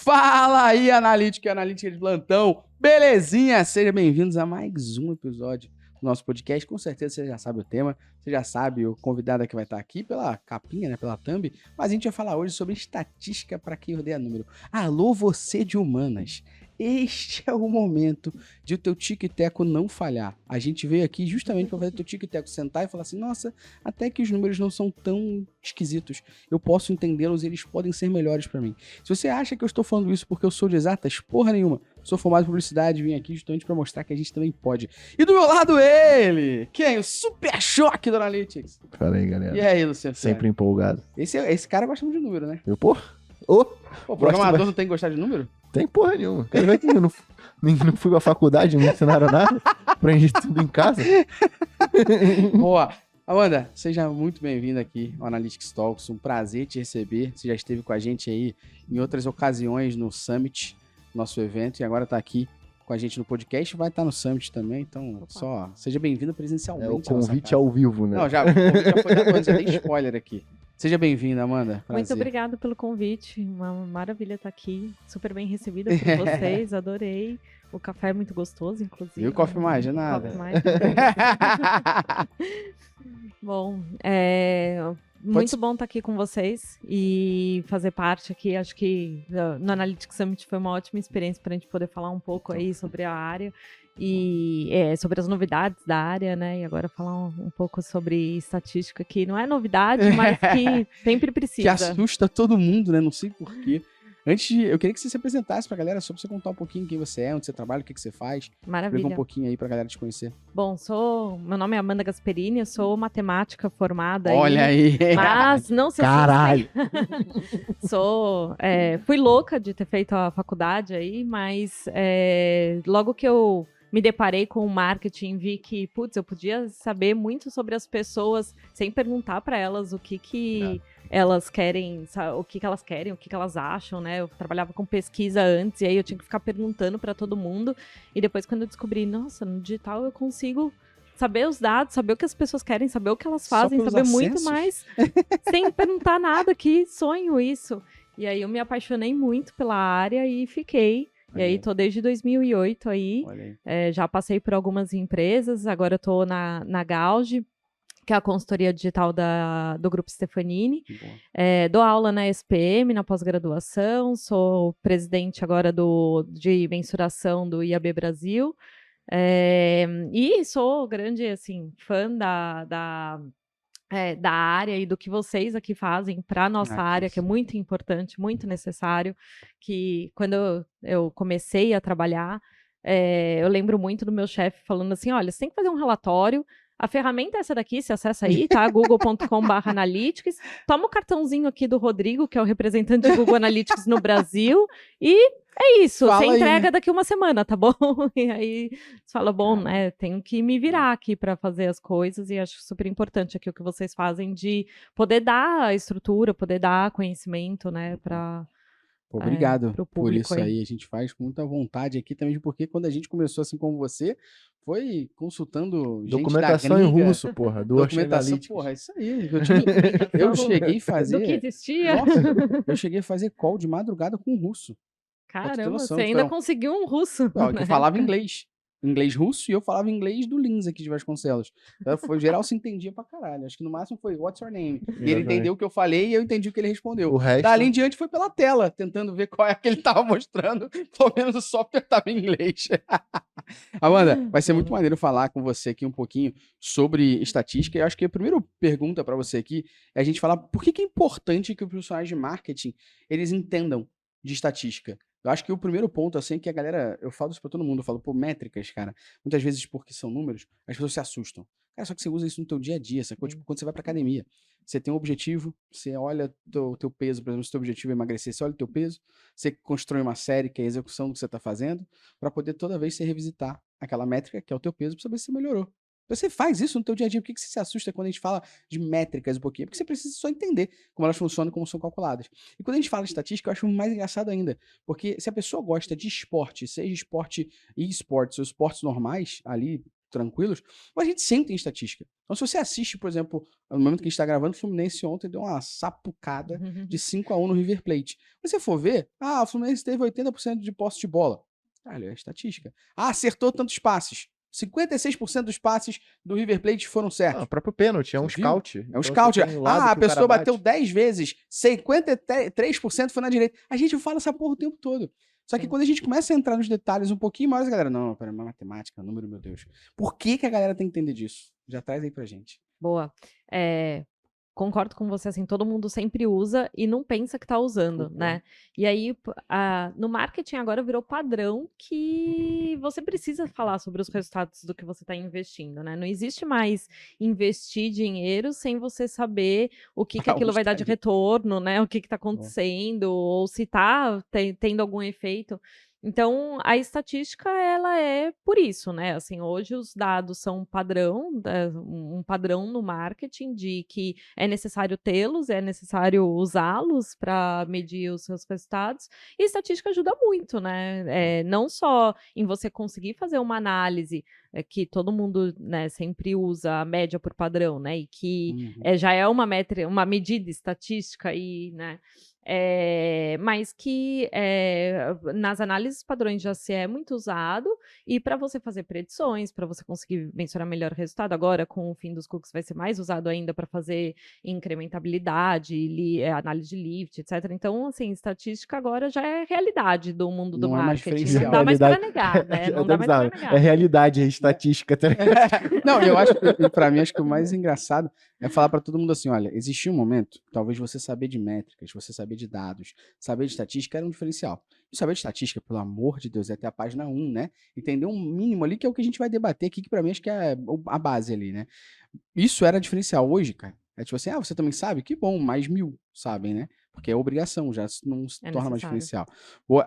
Fala aí, analítico e analítica de plantão. Belezinha? Sejam bem-vindos a mais um episódio do nosso podcast. Com certeza você já sabe o tema, você já sabe o convidado que vai estar aqui pela capinha, né, pela thumb. Mas a gente vai falar hoje sobre estatística para quem odeia número. Alô, você de humanas. Este é o momento de o teu tic-teco não falhar. A gente veio aqui justamente para fazer o teu tic-teco sentar e falar assim, nossa, até que os números não são tão esquisitos. Eu posso entendê-los e eles podem ser melhores para mim. Se você acha que eu estou falando isso porque eu sou de exatas, porra nenhuma. Sou formado em publicidade, vim aqui justamente para mostrar que a gente também pode. E do meu lado ele, quem? O Super Choque do Analytics. Fala aí, galera. E aí, Luciano? Sempre empolgado. Esse cara gosta muito de número, né? Eu, pô? Ô! Pô, o programador não tem que gostar de número? Tem porra nenhuma. Quero ver que eu não fui pra faculdade, não me ensinaram nada. Aprendi tudo em casa. Boa. Amanda, seja muito bem-vinda aqui ao Analytics Talks. Um prazer te receber. Você já esteve com a gente aí em outras ocasiões no Summit, nosso evento, e agora está aqui com a gente no podcast. Vai estar no Summit também, então só seja bem-vinda presencialmente. É o convite ao vivo, né? Não, o convite já foi dado antes, já tem spoiler aqui. Seja bem-vinda, Amanda. Prazer. Muito obrigada pelo convite. Uma maravilha estar aqui. Super bem recebida por vocês. Adorei. O café é muito gostoso, inclusive. E o Coffee Mais, de nada. Coffee Mais. Bom, muito bom estar aqui com vocês e fazer parte aqui. Acho que no Analytics Summit foi uma ótima experiência para a gente poder falar um pouco aí sobre a área e sobre as novidades da área, né? E agora falar um pouco sobre estatística, que não é novidade, mas que sempre precisa. Que assusta todo mundo, né? Não sei porquê. Antes, eu queria que você se apresentasse pra galera, só pra você contar um pouquinho quem você é, onde você trabalha, o que você faz. Maravilha. Explica um pouquinho aí pra galera te conhecer. Bom, meu nome é Amanda Gasperini, eu sou matemática formada. Olha aí! Mas não se Caralho! Fui louca de ter feito a faculdade aí, mas logo que eu me deparei com o marketing, vi que, putz, eu podia saber muito sobre as pessoas sem perguntar para elas o que elas querem, o que elas querem, o que elas acham, né? Eu trabalhava com pesquisa antes e aí eu tinha que ficar perguntando para todo mundo. E depois, quando eu descobri, nossa, no digital eu consigo saber os dados, saber o que as pessoas querem, saber o que elas fazem, saber muito mais, sem perguntar nada. Que sonho isso! E aí eu me apaixonei muito pela área e fiquei. E aí, tô desde 2008 aí, já passei por algumas empresas, agora eu tô na Gauge, que é a consultoria digital do Grupo Stefanini. Dou aula na SPM, na pós-graduação, sou presidente agora de mensuração do IAB Brasil, e sou grande, assim, fã da área e do que vocês aqui fazem para a nossa área, que é muito importante, muito necessário, que quando eu comecei a trabalhar, eu lembro muito do meu chefe falando assim, olha, você tem que fazer um relatório, a ferramenta é essa daqui, você acessa aí, tá? google.com/analytics, toma o cartãozinho aqui do Rodrigo, que é o representante do Google Analytics no Brasil, e é isso, você entrega daqui uma semana, tá bom? E aí você fala, bom, né, tenho que me virar aqui para fazer as coisas, e acho super importante aqui o que vocês fazem de poder dar a estrutura, poder dar conhecimento, né, para... Obrigado por isso aí. A gente faz com muita vontade aqui também, porque quando a gente começou assim como você, foi consultando gente documentação da em russo, porra. Documentação, porra, isso aí. Eu cheguei a fazer... Do que existia. Nossa, eu cheguei a fazer call de madrugada com russo. Caramba, você ainda conseguiu um russo. Não, eu falava inglês russo, e eu falava inglês do Lins aqui de Vasconcelos. Então, geral se entendia pra caralho. Acho que no máximo foi what's your name? E ele entendeu o que eu falei e eu entendi o que ele respondeu. O resto... Dali em diante foi pela tela, tentando ver qual é que ele tava mostrando. Pelo menos o software tava em inglês. Amanda, vai ser muito maneiro falar com você aqui um pouquinho sobre estatística. E eu acho que a primeira pergunta pra você aqui é a gente falar por que é importante que os profissionais de marketing eles entendam de estatística. Eu acho que o primeiro ponto, assim, que a galera... Eu falo isso pra todo mundo, eu falo, pô, métricas, cara. Muitas vezes, porque são números, as pessoas se assustam. Cara, só que você usa isso no teu dia a dia, sacou? Tipo, quando você vai pra academia, você tem um objetivo, você olha o teu peso, por exemplo, se o teu objetivo é emagrecer, você olha o teu peso, você constrói uma série, que é a execução do que você tá fazendo, pra poder toda vez você revisitar aquela métrica, que é o teu peso, pra saber se você melhorou. Você faz isso no teu dia a dia. Por que você se assusta quando a gente fala de métricas um pouquinho? Porque você precisa só entender como elas funcionam e como são calculadas. E quando a gente fala de estatística, eu acho mais engraçado ainda. Porque se a pessoa gosta de esporte, seja esporte e esportes ou esportes normais, ali, tranquilos, mas a gente sempre tem estatística. Então, se você assiste, por exemplo, no momento que a gente está gravando, o Fluminense ontem deu uma sapucada de 5-1 no River Plate. Se você for ver, o Fluminense teve 80% de posse de bola. Olha, é estatística. Acertou tantos passes. 56% dos passes do River Plate foram certos. O próprio pênalti, é um Você viu? scout. É um Então, scout. você tem o lado A que o pessoa cara bateu bate. 10 vezes, 53% foi na direita. A gente fala essa porra o tempo todo. Só que Sim. quando a gente começa a entrar nos detalhes um pouquinho mais, a galera, não, pera, matemática, número, meu Deus. Por que a galera tem que entender disso? Já traz aí pra gente. Boa. Concordo com você, assim, todo mundo sempre usa e não pensa que tá usando, né? E aí, no marketing agora virou padrão que você precisa falar sobre os resultados do que você está investindo, né? Não existe mais investir dinheiro sem você saber o que aquilo vai dar de retorno, né? O que está acontecendo, ou se tá tendo algum efeito. Então, a estatística, ela é por isso, né? Assim, hoje os dados são um padrão no marketing de que é necessário tê-los, é necessário usá-los para medir os seus resultados. E estatística ajuda muito, né? Não só em você conseguir fazer uma análise que todo mundo, né, sempre usa a média por padrão, né? E que já é uma medida estatística e, né? Mas que nas análises padrões já se é muito usado, e para você fazer predições, para você conseguir mensurar melhor o resultado, agora com o fim dos cookies vai ser mais usado ainda para fazer incrementabilidade, análise de lift, etc. Então, assim, estatística agora já é realidade do mundo do Não é mais marketing. diferencial. Não dá mais para negar, né? Não dá mais para negar. É realidade, é estatística. Tá ligado? Não, eu acho que, para mim, acho que o mais engraçado é falar para todo mundo assim, olha, existia um momento, talvez você saber de métricas, você saber de dados, saber de estatística era um diferencial. E saber de estatística, pelo amor de Deus, é até a página 1, né? Entender um mínimo ali, que é o que a gente vai debater aqui, que para mim acho que é a base ali, né? Isso era diferencial. Hoje, cara, é tipo assim, você também sabe? Que bom, mais 1000 sabem, né? Porque é obrigação, já não se torna mais diferencial.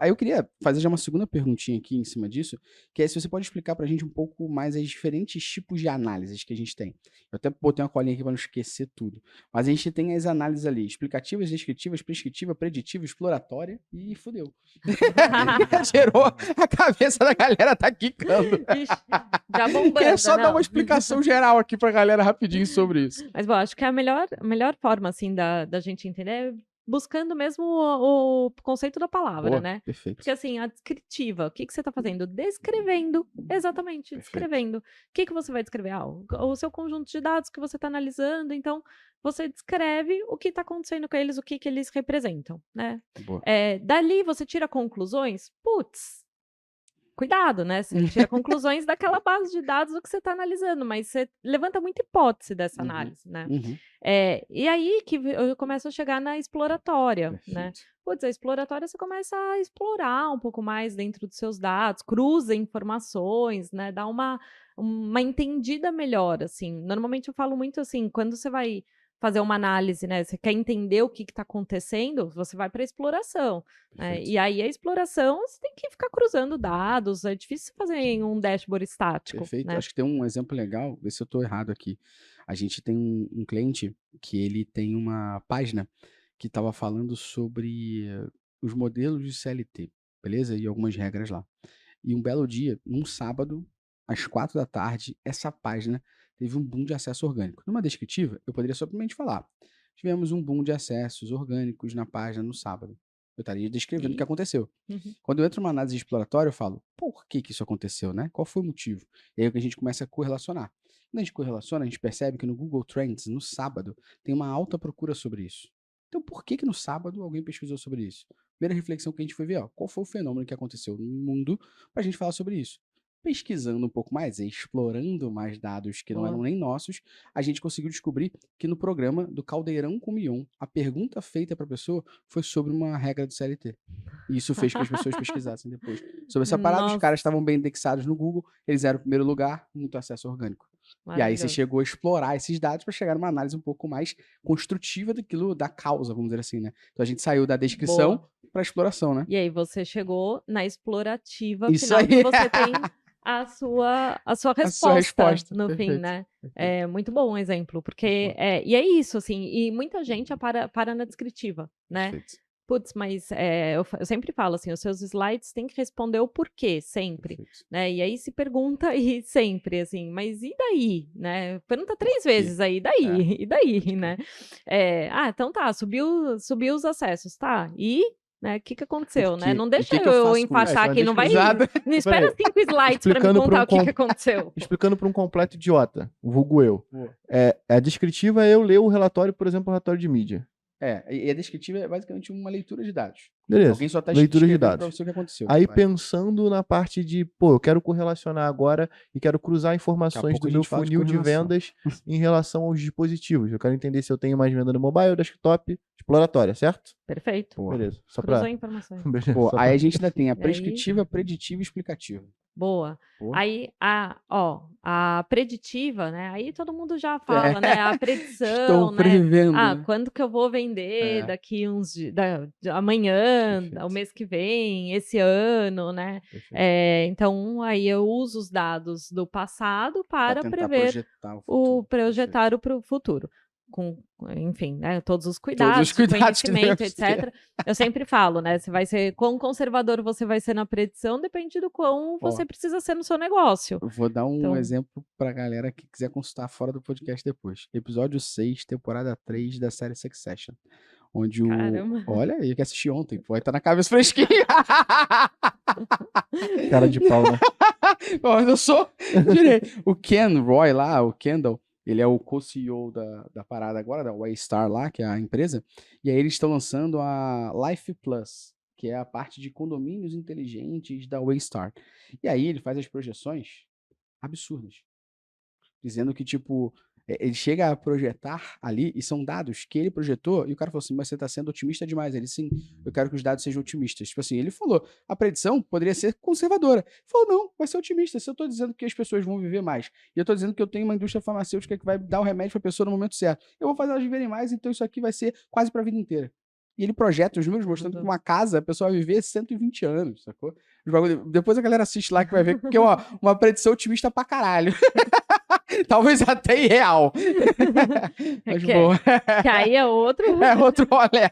Aí eu queria fazer já uma segunda perguntinha aqui em cima disso, que é se você pode explicar pra gente um pouco mais as diferentes tipos de análises que a gente tem. Eu até botei uma colinha aqui pra não esquecer tudo. Mas a gente tem as análises ali, explicativas, descritivas, prescritiva, preditiva, exploratória e fudeu. Gerou a cabeça da galera tá quicando. Ixi, já bombando. Queria só dar uma explicação geral aqui pra galera rapidinho sobre isso. Mas, bom, acho que a melhor forma, assim, da gente entender é buscando mesmo o conceito da palavra, Boa, né? Perfeito. Porque, assim, a descritiva, o que você está fazendo? Descrevendo, exatamente, Perfeito. descrevendo. O que você vai descrever? O seu conjunto de dados que você está analisando, então você descreve o que está acontecendo com eles, o que eles representam, né? Boa. Dali você tira conclusões, cuidado, né? Você tira conclusões daquela base de dados do que você está analisando, mas você levanta muita hipótese dessa análise, né? E aí que eu começo a chegar na exploratória, Perfeito. né? A exploratória você começa a explorar um pouco mais dentro dos seus dados, cruza informações, né? Dá uma entendida melhor, assim. Normalmente eu falo muito assim, quando você vai fazer uma análise, né? Você quer entender o que está acontecendo, você vai para a exploração. E aí a exploração, você tem que ficar cruzando dados, é difícil fazer em um dashboard estático. Perfeito. Né? Acho que tem um exemplo legal, vê se eu estou errado aqui. A gente tem um cliente que ele tem uma página que estava falando sobre os modelos de CLT, beleza? E algumas regras lá. E um belo dia, num sábado, às 4 da tarde, essa página teve um boom de acesso orgânico. Numa descritiva, eu poderia simplesmente falar: tivemos um boom de acessos orgânicos na página no sábado. Eu estaria descrevendo o que aconteceu. Quando eu entro numa análise exploratória, eu falo: por que isso aconteceu, né? Qual foi o motivo? E aí que a gente começa a correlacionar. Quando a gente correlaciona, a gente percebe que no Google Trends, no sábado, tem uma alta procura sobre isso. Então, por que no sábado alguém pesquisou sobre isso? Primeira reflexão que a gente foi ver, qual foi o fenômeno que aconteceu no mundo para a gente falar sobre isso. Pesquisando um pouco mais, explorando mais dados que não eram nem nossos, a gente conseguiu descobrir que no programa do Caldeirão com Mion, a pergunta feita para a pessoa foi sobre uma regra do CLT. E isso fez com que as pessoas pesquisassem depois. Sobre essa parada, os caras estavam bem indexados no Google, eles eram o primeiro lugar, muito acesso orgânico. E aí você chegou a explorar esses dados para chegar numa análise um pouco mais construtiva daquilo, da causa, vamos dizer assim, né? Então a gente saiu da descrição para exploração, né? E aí você chegou na explorativa isso final, aí. que você tem a sua resposta no fim, né? É muito bom um exemplo, porque e é isso, assim, e muita gente para na descritiva, né? putz, mas eu sempre falo assim, os seus slides têm que responder o porquê, sempre, Perfeito. né? E aí se pergunta e sempre, assim, mas e daí, né? Pergunta 3 vezes aí, e daí? E daí, né? Então tá, subiu os acessos, tá? E, né, o que aconteceu, Por né? quê? Não E o deixa que que eu eu faço com empatar isso? aqui, não vai... Exato. Não espera Peraí. 5 slides pra me Explicando pra contar um o que aconteceu. Explicando para um completo idiota, vulgo eu. Boa. A descritiva é eu ler o relatório, por exemplo, o relatório de mídia. E a descritiva é basicamente uma leitura de dados. Beleza. Alguém só está Leitura de escrevendo dados. para você o que aconteceu. Aí Vai. pensando na parte de, eu quero correlacionar agora e quero cruzar informações pouco do a meu gente fala de funil de correlação. vendas em relação aos dispositivos. Eu quero entender se eu tenho mais venda no mobile, desktop, exploratória, certo? Perfeito. Boa. Beleza. Só Cruzou pra... informações. Beleza, Pô, só aí pra- a gente ainda tem a aí- prescritiva, preditiva e explicativa. Boa. Boa. Aí, a preditiva, né? Aí todo mundo já fala, né? A predição, Estou né? prevendo. Né? Quando que eu vou vender daqui uns dias, amanhã, Perfeito. o mês que vem, esse ano, né? Perfeito. Então, aí eu uso os dados do passado Pra para tentar prever projetar o futuro. projetar o futuro. Com, enfim, né, todos os cuidados, cuidados que conhecimento, devemos ter. etc. Eu sempre falo, né? Você vai ser quão conservador você vai ser na predição, depende do quão você precisa ser no seu negócio. Eu vou dar um Então- exemplo pra galera que quiser consultar fora do podcast depois. Episódio 6, temporada 3 da série Succession. Onde o. Caramba. Olha aí, que assisti ontem. Vai estar na cabeça fresquinha. Cara de pau, né? Mas eu sou direito. O Ken Roy lá, o Kendall, ele é o co-CEO da parada agora, da Waystar lá, que é a empresa. E aí eles estão lançando a Life Plus, que é a parte de condomínios inteligentes da Waystar. E aí ele faz as projeções absurdas. Dizendo que, tipo, ele chega a projetar ali, e são dados que ele projetou, e o cara falou assim, mas você tá sendo otimista demais. Ele, sim, eu quero que os dados sejam otimistas. Tipo assim, ele falou, a predição poderia ser conservadora. Ele falou, não, vai ser otimista. Se eu tô dizendo que as pessoas vão viver mais, e eu tô dizendo que eu tenho uma indústria farmacêutica que vai dar o remédio pra pessoa no momento certo, eu vou fazer elas viverem mais, então isso aqui vai ser quase pra vida inteira. E ele projeta os números mostrando que uma casa, a pessoa vai viver 120 anos, sacou? Depois a galera assiste lá que vai ver que é uma predição otimista pra caralho. Talvez até irreal. Mas boa. Que aí é outro. É outro rolê.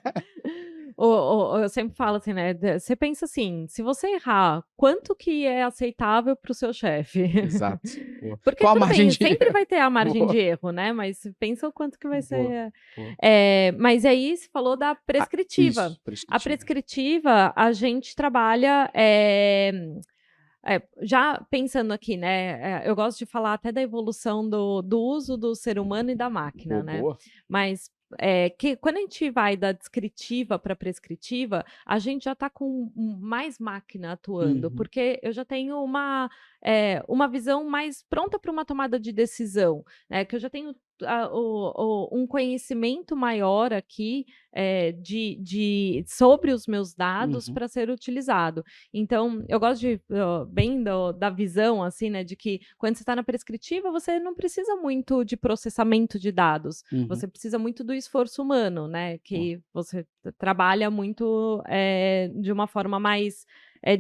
Eu sempre falo assim, né? Você pensa assim, se você errar, quanto que é aceitável para o seu chefe? Exato. Boa. Porque Qual a tudo margem bem, de sempre erro? vai ter a margem Boa. de erro, né? Mas pensa o quanto que vai ser. Boa. Mas aí você falou da prescritiva. Isso, A prescritiva, a gente trabalha. Já pensando aqui, né? Eu gosto de falar até da evolução do uso do ser humano e da máquina, né? Boa. Mas que quando a gente vai da descritiva para prescritiva, a gente já está com mais máquina atuando, Uhum. porque eu já tenho uma visão mais pronta para uma tomada de decisão, né? Que eu já tenho um conhecimento maior aqui sobre os meus dados Uhum. para ser utilizado. Então, eu gosto bem da visão, assim, né? De que quando você está na prescritiva, você não precisa muito de processamento de dados. Uhum. Você precisa muito do esforço humano, né? Que você trabalha muito de uma forma mais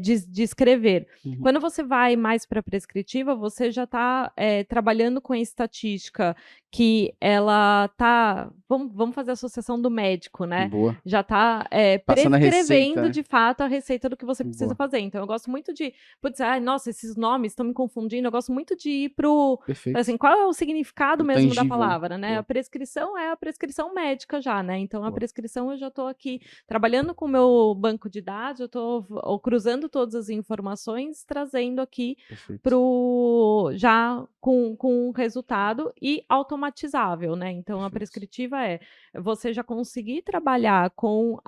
de escrever. Uhum. Quando você vai mais para a prescritiva, você já está trabalhando com a estatística que ela está... Vamos fazer a associação do médico, né? Boa. Já está Passando a prescrevendo, receita, né? de fato, a receita do que você precisa Boa. fazer. Então, eu gosto muito de... Putz, nossa, esses nomes estão me confundindo. Eu gosto muito de ir pro... Perfeito. Assim, qual é o significado O mesmo tangível, da palavra, né? boa. A prescrição é a prescrição médica já, né? Então, a Boa. prescrição eu já estou aqui trabalhando com o meu banco de dados, eu estou cruzando todas as informações, trazendo aqui Perfeito. já com um resultado e automatizável, né? Então, a Perfeito. prescritiva é você já conseguir trabalhar com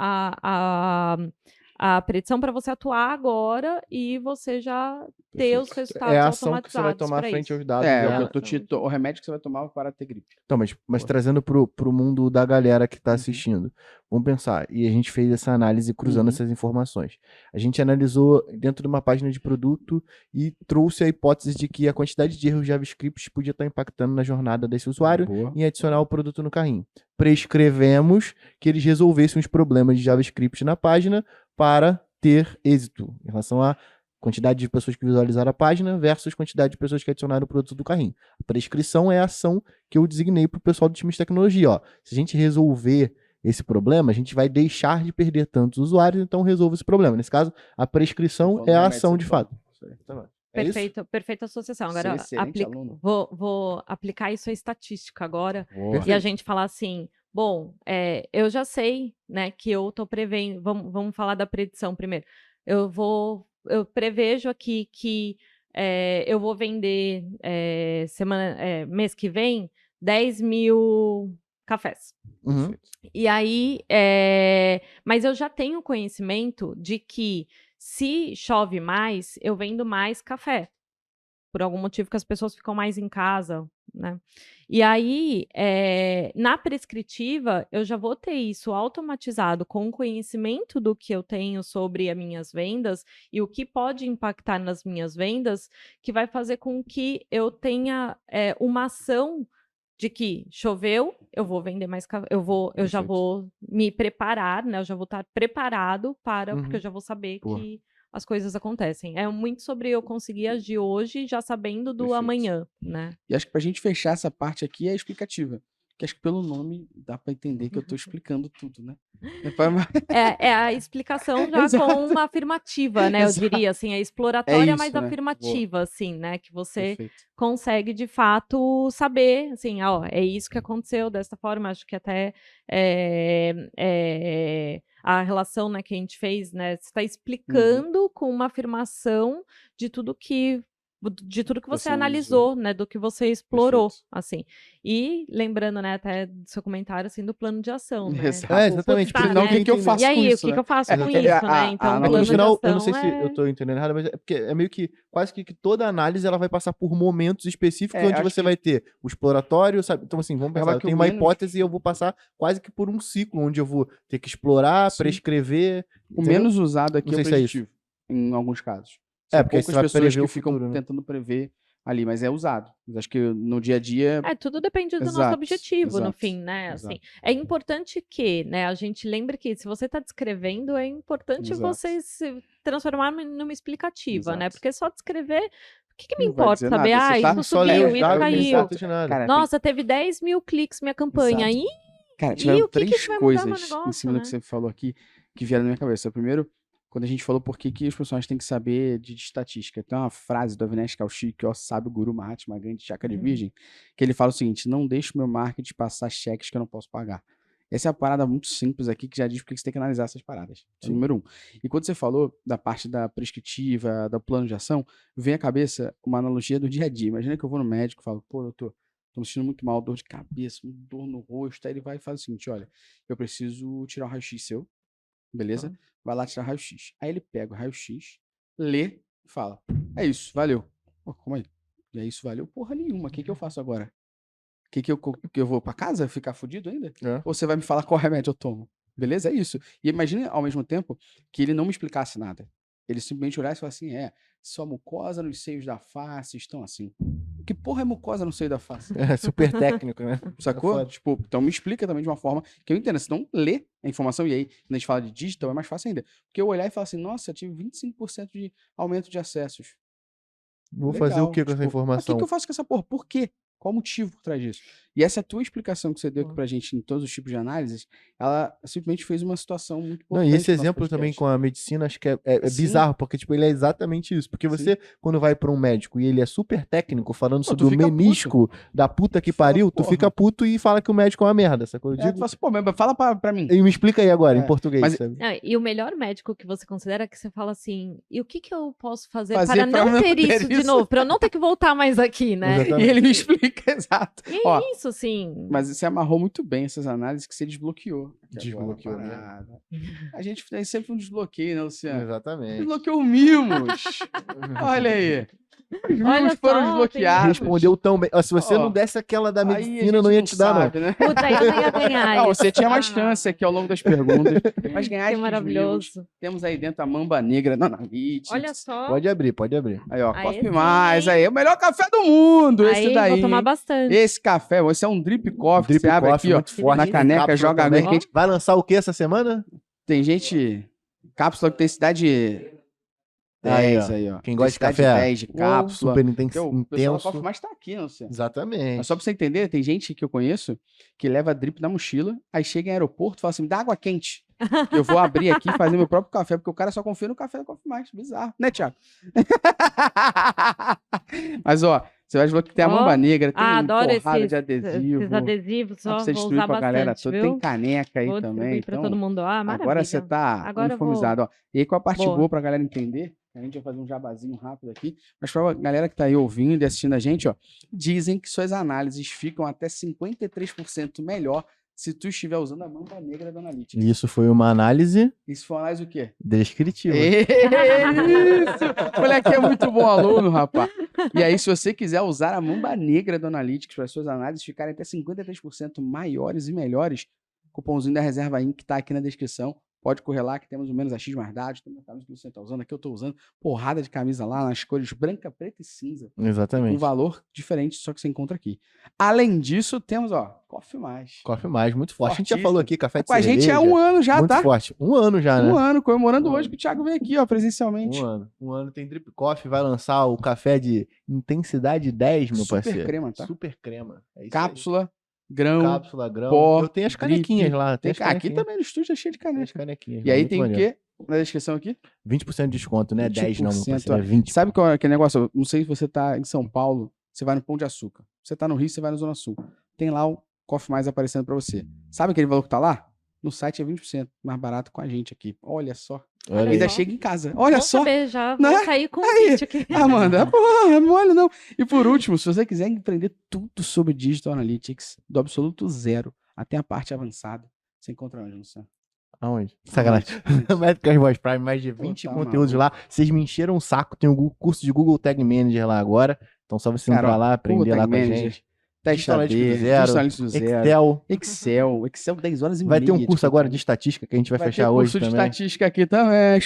a predição para você atuar agora e você já ter os resultados É a ação que você vai automatizados tomar pra frente isso. aos dados. É, é o que eu- eu tô o remédio que você vai tomar para ter gripe. Então, mas Boa. trazendo pro mundo da galera que tá Uhum. assistindo, vamos pensar, e a gente fez essa análise cruzando Uhum. essas informações. A gente analisou dentro de uma página de produto e trouxe a hipótese de que a quantidade de erros JavaScript podia estar impactando na jornada desse usuário Boa. em adicionar o produto no carrinho. Prescrevemos que eles resolvessem os problemas de JavaScript na página para ter êxito em relação à quantidade de pessoas que visualizaram a página versus quantidade de pessoas que adicionaram o produto do carrinho. A prescrição é a ação que eu designei para o pessoal do time de tecnologia. Ó. Se a gente resolver esse problema, a gente vai deixar de perder tantos usuários, então resolva esse problema. Nesse caso, a prescrição é a ação de fato. É isso? Perfeita associação. Você é Agora, excelente aluno. vou aplicar isso à estatística agora. Boa. E a gente falar assim, bom, eu já sei, né, que eu tô prevendo, vamos falar da predição primeiro. Eu prevejo aqui que eu vou vender mês que vem 10 mil cafés. Uhum. E aí, mas eu já tenho conhecimento de que se chove mais, eu vendo mais café. Por algum motivo que as pessoas ficam mais em casa, né? E aí, na prescritiva, eu já vou ter isso automatizado com o conhecimento do que eu tenho sobre as minhas vendas e o que pode impactar nas minhas vendas, que vai fazer com que eu tenha uma ação de que choveu, eu vou vender mais café, eu já Perfeito. vou me preparar, né? Eu já vou estar preparado para, porque eu já vou saber Boa. que as coisas acontecem. É muito sobre eu conseguir agir hoje já sabendo do Perfeito. amanhã, né? E acho que pra gente fechar essa parte aqui é explicativa. Que acho que pelo nome dá pra entender que eu tô explicando tudo, né? É a explicação já Exato. com uma afirmativa, né? Eu Exato. diria assim, é exploratória, isso, mas né? afirmativa, assim, né? Que você Perfeito. consegue de fato saber, assim, ó, é isso que aconteceu dessa forma. Acho que até a relação, né, que a gente fez, né? Você está explicando com uma afirmação de tudo que você analisou, né, do que você explorou, Perfeito. assim. E lembrando, né, até do seu comentário, assim, do plano de ação, né? Exato. Exatamente. Putz, Senão, né? o que eu faço E aí, com o isso, que né? eu faço com Exatamente. isso, né? Então, a o É que plano no de final, eu não ação sei se eu tô entendendo errado, mas é porque é meio que quase que toda análise ela vai passar por momentos específicos onde acho você que vai ter o exploratório, sabe? Então, assim, vamos pensar, acaba eu que tenho o uma menos- hipótese e eu vou passar quase que por um ciclo onde eu vou ter que explorar, Sim. prescrever. O entendeu? menos usado aqui Não é o sei se é isso. preditivo, em alguns casos. É, São porque aí você poucas vai pessoas prever que o ficam futuro, né? tentando prever ali, mas é usado. Mas acho que no dia a dia. tudo depende do nosso Exato, objetivo, no exato, fim, né? exato. Assim, é importante que, né, a gente lembre que se você está descrevendo, é importante Exato. você se transformar numa explicativa, né? Exato. Porque só descrever, o que me Não vai importa dizer saber? nada, você tá- Isso Só ler subiu, os isso dados não caiu. importa de nada. Cara, Nossa, teve 10 mil cliques minha campanha. Exato. Cara, E tiveram o que três isso vai mudar meu coisas em negócio, cima do né? que você falou aqui que vieram na minha cabeça. Primeiro, quando a gente falou por que os profissionais têm que saber de estatística. Tem uma frase do Avinash Kaushik, que é o sábio guru Mahatma Gandhi, Chakra de Virgem, que ele fala o seguinte: não deixe o meu marketing passar cheques que eu não posso pagar. Essa é a parada muito simples aqui, que já diz porque você tem que analisar essas paradas. É o número 1. E quando você falou da parte da prescritiva, do plano de ação, vem à cabeça uma analogia do dia a dia. Imagina que eu vou no médico e falo, pô, doutor, tô me sentindo muito mal, dor de cabeça, dor no rosto. Aí ele vai e faz o seguinte: olha, eu preciso tirar o raio-x seu, beleza? Vai lá tirar o raio-x. Aí ele pega o raio-x, lê e fala: é isso, valeu. Pô, como aí? E é isso, valeu? Porra nenhuma. O que eu faço agora? Que eu vou pra casa ficar fudido ainda? É. Ou você vai me falar qual remédio eu tomo? Beleza? É isso. E imagine ao mesmo tempo que ele não me explicasse nada. Ele simplesmente olhasse e falasse assim: sua mucosa nos seios da face estão assim. Que porra é mucosa no seio da face? É super técnico, né? Sacou? foda. Tipo, então me explica também de uma forma que eu entenda. Senão, lê a informação. E aí, quando a gente fala de digital, é mais fácil ainda. Porque eu olhar e falar assim: nossa, eu tive 25% de aumento de acessos. Vou Legal. fazer o que com essa Tipo, informação? o que eu faço com essa porra? Por quê? Qual o motivo por trás disso? E essa tua explicação que você deu aqui Boa. pra gente em todos os tipos de análises, ela simplesmente fez uma situação muito Não, importante. e esse no nosso exemplo também podcast. com a medicina, acho que é Sim. bizarro, porque tipo, ele é exatamente isso. Porque você, quando vai pra um médico e ele é super técnico, falando Pô, sobre tu o fica menisco da puta que Fala, pariu, tu porra. fica puto e fala que o médico é uma merda, sacou? Eu Tu digo, fala assim, pô, mas fala pra mim. e me explica aí agora, É, em português, mas- sabe? Não, e o melhor médico que você considera é que você fala assim, e o que eu posso fazer Fazer para pra não não ter ter isso de isso? novo? Para eu não ter que voltar mais aqui, né? Exatamente. E ele me explica, exato. E Ó, é isso, assim. mas você amarrou muito bem essas análises que você desbloqueou. aqui agora, Desbloqueou a mesmo. parada. A gente tem sempre um desbloqueio, né, Luciano? Exatamente. Desbloqueou o Mimos. Olha aí. Os Olha Mimos foram só, desbloqueados. Respondeu tão bem. Ó, se você Ó, não desse aquela da Aí a medicina, gente não ia te dar, sabe, né? Puta, eu não ia ganhar Não, isso. você tinha mais Ah, chance aqui ao longo das perguntas. Mas ganhar Que esses maravilhoso. Mimos. Temos aí dentro a Mamba Negra da Analytics. Olha só. Pode abrir, pode abrir. Aí, ó, Aí Coffee sim, Mais, hein? aí, o melhor café do mundo, esse Aí, daí. vou tomar hein? bastante. Esse café, esse é um drip coffee, Drip você abre Coffee, aqui, ó, muito forte. na tem caneca, cápsula joga também. água quente. Vai lançar o que essa semana? Tem gente, cápsula que tem cidade Aí, 10 ó. aí, ó. Quem gosta de Densidade café? 10 de cápsula. Super Porque o pessoal da intenso. Coffee Mais tá aqui, não sei. Mas Exatamente. só pra você entender, tem gente que eu conheço que leva drip na mochila, aí chega em aeroporto e fala assim, me dá água quente. Eu vou abrir aqui e fazer meu próprio café, porque o cara só confia no café da Coffee Mais. Bizarro, né, Thiago? Mas, ó, você vai ver que tem a Mamba Negra, tem adoro porrada de esses adesivo. adesivos, Dá pra ó, você vou distribuir usar pra galera bastante, toda. viu? Tem caneca aí Vou também. distribuir pra Então, todo mundo. Ah, maravilha. agora você tá Agora eu vou- uniformizado, ó. E aí, com a parte Boa. boa pra galera entender, a gente vai fazer um jabazinho rápido aqui, mas pra galera que tá aí ouvindo e assistindo a gente, ó, dizem que suas análises ficam até 53% melhor se tu estiver usando a Mamba Negra da Analytics. Isso foi uma análise Isso foi uma análise o quê? descritiva. Isso! O moleque é muito bom aluno, rapaz. E aí, se você quiser usar a Mamba Negra do Analytics para suas análises ficarem até 53% maiores e melhores, cupomzinho da Reserva Inc. que tá aqui na descrição. Pode correr lá que temos o menos X mais dados. Tem a camisa que você tá usando. Aqui eu tô usando porrada de camisa lá nas cores branca, preta e cinza. Um Exatamente. valor diferente, só que você encontra aqui. Além disso, temos, ó, Coffee Mais. Coffee Mais, muito forte. A gente já Fortíssimo. falou aqui, café de Com a gente cerveja. há um ano já, muito tá? forte. Um ano já, né? Um ano, comemorando Um hoje ano. que o Thiago veio aqui, ó, presencialmente. Um ano tem Drip Coffee, vai lançar o café de intensidade 10, meu Super parceiro. crema, tá? Super crema. É isso aí. Cápsula, grão, Cápsula, grão. pó, Eu tenho as drip. canequinhas lá. Tem... As Aqui canequinhas. também no estúdio é cheio de Tem as caneca. canequinhas. E aí muito tem maneiro. o quê? Na descrição aqui? 20% de desconto, né? 10 não, meu 20%, parceiro. É 20. Sabe qual é aquele negócio? Eu não sei se você tá em São Paulo, você vai no Pão de Açúcar. Você tá no Rio, você vai na Zona Sul. Tem lá o Coffee Mais aparecendo pra você. Sabe aquele valor que tá lá? No site é 20% mais barato com a gente aqui. Olha só. Olha Ainda aí. só. chega em casa. Olha Bom só. saber, já Né? vou sair com um Aí. kit aqui. Amanda, porra, mole não. E por último, se você quiser aprender tudo sobre Digital Analytics, do absoluto zero até a parte avançada, você encontra onde, Luciano? Aonde? Sacanagem. Métricas Voz Prime, mais de 20 tá conteúdos lá. Vocês me encheram o saco. Tem o curso de Google Tag Manager lá agora. Então só você entrar lá, aprender lá com a gente. Teste Digital AD, Analytics do Digital zero, Analytics do zero, Excel. Excel 10 horas e Vai ter meia. um curso agora de estatística que a gente vai fechar hoje Vai ter curso também. de estatística aqui também.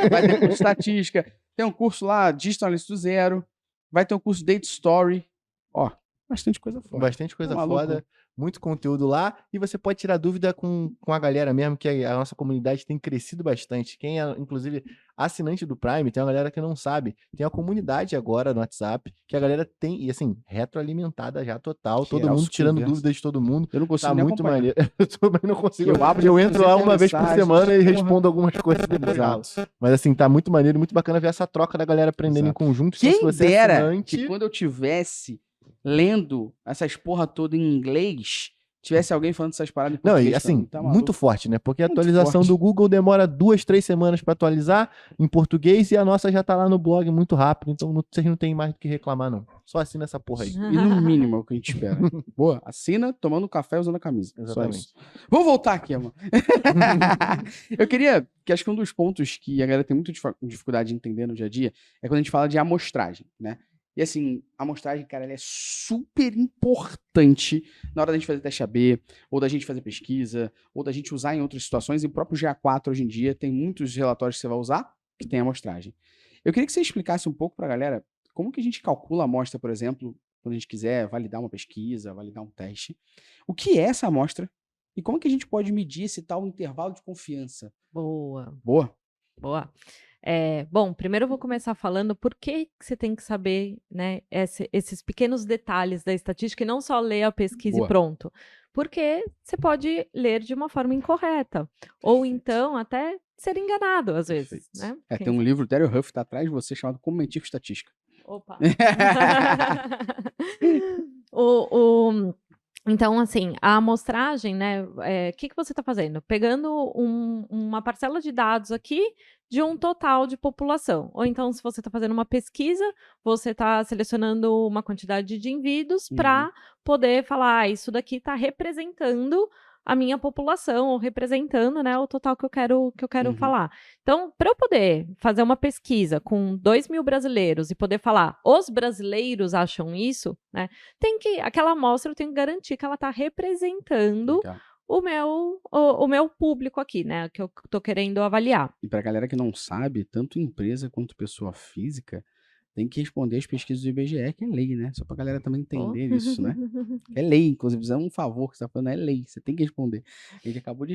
Vai ter curso de estatística. Tem um curso lá, Digital Analytics do zero. Vai ter um curso de Data Story. Ó, bastante coisa foda. Bastante coisa Tá maluco. foda, muito conteúdo lá. E você pode tirar dúvida com a galera mesmo, que a nossa comunidade tem crescido bastante. Quem é, inclusive, assinante do Prime, tem uma galera que não sabe. Tem a comunidade agora no WhatsApp, que a galera tem, e assim, retroalimentada já total. Todo Geral mundo se tirando conversa. dúvidas de todo mundo. Eu não consigo Tá nem muito acompanhar. maneiro. Eu também não consigo. Eu abro Eu e entro lá uma vez por mensagem, semana e porra. respondo algumas coisas depois. Exato. Mas assim, tá muito maneiro, muito bacana ver essa troca da galera aprendendo Exato. em conjunto. Então, se Quem você é dera assinante- que quando eu tivesse lendo essas porra toda em inglês, tivesse alguém falando essas paradas em Não, português e assim, pra mim, tá maluco? muito forte, né? Porque a Muito atualização forte. do Google demora 2, 3 semanas pra atualizar em português e a nossa já tá lá no blog muito rápido. Então vocês não tem mais do que reclamar, não. Só assina essa porra aí. E no mínimo é o que a gente espera. Boa, assina tomando café usando a camisa. Só Exatamente. isso. Vamos voltar aqui, amor. Eu queria, que acho que um dos pontos que a galera tem muita dificuldade de entender no dia a dia é quando a gente fala de amostragem, né? E assim, a amostragem, cara, ela é super importante na hora da gente fazer teste AB, ou da gente fazer pesquisa, ou da gente usar em outras situações. E o próprio GA4 hoje em dia tem muitos relatórios que você vai usar que tem amostragem. Eu queria que você explicasse um pouco pra galera como que a gente calcula a amostra, por exemplo, quando a gente quiser validar uma pesquisa, validar um teste. O que é essa amostra? E como que a gente pode medir esse tal intervalo de confiança? Boa, Boa? boa. Bom, primeiro eu vou começar falando por que que você tem que saber, né, esses pequenos detalhes da estatística e não só ler a pesquisa Boa. e pronto. Porque você pode ler de uma forma incorreta. Ou então até ser enganado, às vezes. Perfeito. Né? Tem um livro, Terry Huff, tá atrás de você, chamado Como Mentir com Estatística. Opa! Então, assim, a amostragem, né? O que você está fazendo? Pegando uma parcela de dados aqui de um total de população. Ou então, se você está fazendo uma pesquisa, você está selecionando uma quantidade de indivíduos para poder falar, isso daqui está representando a minha população, ou representando, né, o total que eu quero falar. Então, para eu poder fazer uma pesquisa com 2.000 brasileiros e poder falar, os brasileiros acham isso, né, aquela amostra eu tenho que garantir que ela está representando Legal. o meu público aqui, né, que eu estou querendo avaliar. E pra galera que não sabe, tanto empresa quanto pessoa física, tem que responder as pesquisas do IBGE, que é lei, né? Só pra galera também entender isso, né? É lei, inclusive, isso é um favor que você tá falando, é lei, você tem que responder. A gente acabou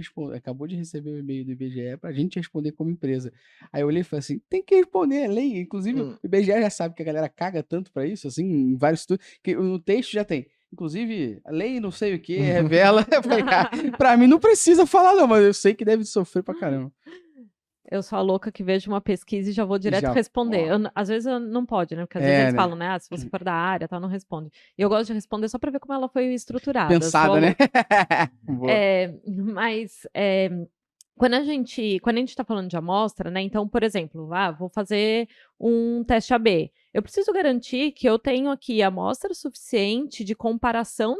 de receber o e-mail do IBGE pra gente responder como empresa. Aí eu olhei e falei assim, tem que responder, é lei. Inclusive, o IBGE já sabe que a galera caga tanto pra isso, assim, em vários estudos, que no texto já tem. Inclusive, a lei não sei o que, revela. Eu falei, cara, pra mim não precisa falar não, mas eu sei que deve sofrer pra caramba. Eu sou a louca que vejo uma pesquisa e já vou direto Já, responder. ó. Às vezes não pode, né? Porque às vezes eles né? falam, né? Ah, se você for da área, tal, não responde. E eu gosto de responder só pra ver como ela foi estruturada. Sou a Pensada, né? louca. Mas quando a gente está falando de amostra, né? Então, por exemplo, vou fazer um teste AB. Eu preciso garantir que eu tenho aqui amostra suficiente de comparação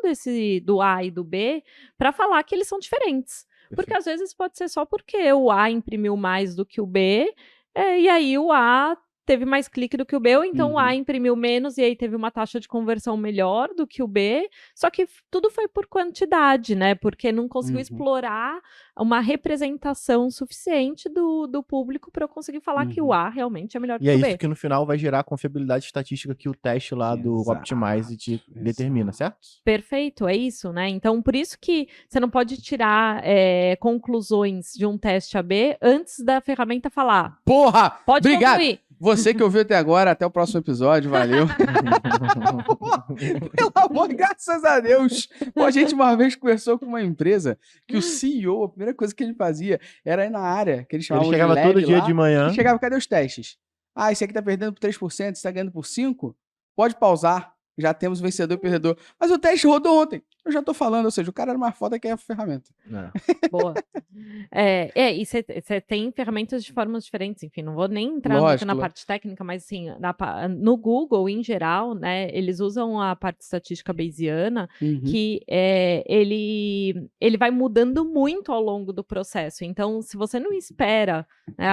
do A e do B para falar que eles são diferentes. Porque às vezes pode ser só porque o A imprimiu mais do que o B, e aí o A teve mais clique do que o B, ou então o A imprimiu menos e aí teve uma taxa de conversão melhor do que o B, só que tudo foi por quantidade, né? Porque não conseguiu explorar uma representação suficiente do público para eu conseguir falar que o A realmente é melhor que E é o B. isso que no final vai gerar a confiabilidade estatística que o teste lá do Exato, Optimize te determina, certo? Perfeito, é isso, né? Então, por isso que você não pode tirar conclusões de um teste AB antes da ferramenta falar. Porra! Pode Obrigado! concluir. Você que ouviu até agora, até o próximo episódio, valeu. Pelo amor, graças a Deus. Pô, a gente uma vez conversou com uma empresa que o CEO, a primeira coisa que ele fazia era ir na área, que eles Ele chamavam chegava de lab todo dia lá, de manhã. e chegava, cadê os testes? Ah, esse aqui tá perdendo por 3%, esse tá ganhando por 5%? Pode pausar, já temos vencedor e perdedor. Mas o teste rodou ontem. Eu já tô falando, ou seja, o cara era mais foda que a ferramenta. Boa. E você tem ferramentas de formas diferentes, enfim, não vou nem entrar muito na parte técnica, mas assim, no Google, em geral, né, eles usam a parte estatística bayesiana, que ele vai mudando muito ao longo do processo. Então, se você não espera, né,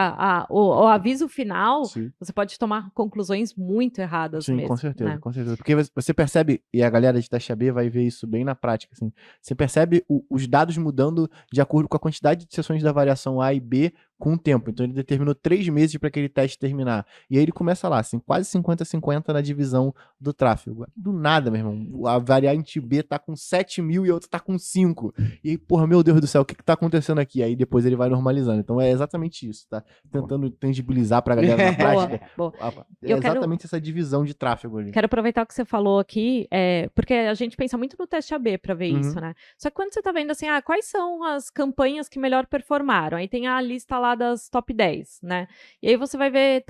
o aviso final, você pode tomar conclusões muito erradas mesmo. Sim, com certeza, né? com certeza. Porque você percebe, e a galera de teste AB vai ver isso bem na prática, assim, você percebe os dados mudando de acordo com a quantidade de sessões da variação A e B com o tempo. Então ele determinou 3 meses para aquele teste terminar. E aí ele começa lá, assim, quase 50-50 na divisão do tráfego. Do nada, meu irmão, a variante B tá com 7.000 e a outra tá com 5. E aí, porra, meu Deus do céu, o que tá acontecendo aqui? Aí depois ele vai normalizando. Então é exatamente isso, tá? Tentando tangibilizar pra galera na prática. Boa. É exatamente essa divisão de tráfego ali. Quero aproveitar o que você falou aqui, porque a gente pensa muito no teste AB para ver isso, né? Só que quando você tá vendo assim, quais são as campanhas que melhor performaram? Aí tem a lista lá das top 10, né? E aí você vai ver,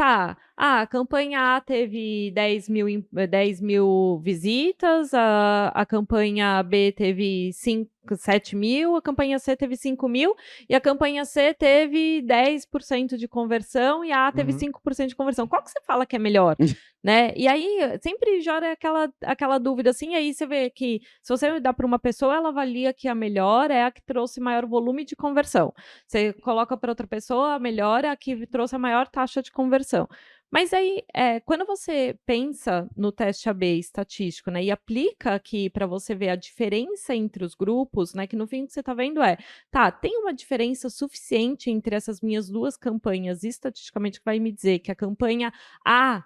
a campanha A teve 10 mil visitas, a campanha B teve 7 mil, a campanha C teve 5 mil, e a campanha C teve 10% de conversão e a A teve 5% de conversão. Qual que você fala que é melhor? Né? E aí sempre gera aquela dúvida assim, aí você vê que se você dá para uma pessoa, ela avalia que a melhor é a que trouxe maior volume de conversão. Você coloca para outra pessoa, a melhor é a que trouxe a maior taxa de conversão. Mas aí, quando você pensa no teste AB estatístico, né, e aplica aqui para você ver a diferença entre os grupos, né, que no fim o que você está vendo tem uma diferença suficiente entre essas minhas duas campanhas estatisticamente que vai me dizer que a campanha A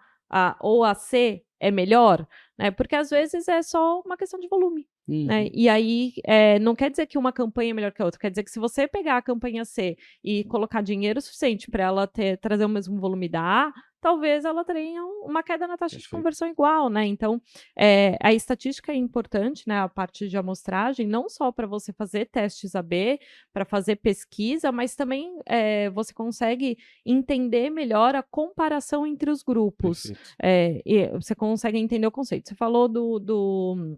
ou a C é melhor, né? Porque às vezes é só uma questão de volume. Né? E aí não quer dizer que uma campanha é melhor que a outra, quer dizer que se você pegar a campanha C e colocar dinheiro suficiente para ela trazer o mesmo volume da A, talvez ela tenha uma queda na taxa de conversão igual, né? Então, a estatística é importante, né? A parte de amostragem, não só para você fazer testes AB, para fazer pesquisa, mas também você consegue entender melhor a comparação entre os grupos. E você consegue entender o conceito. Você falou do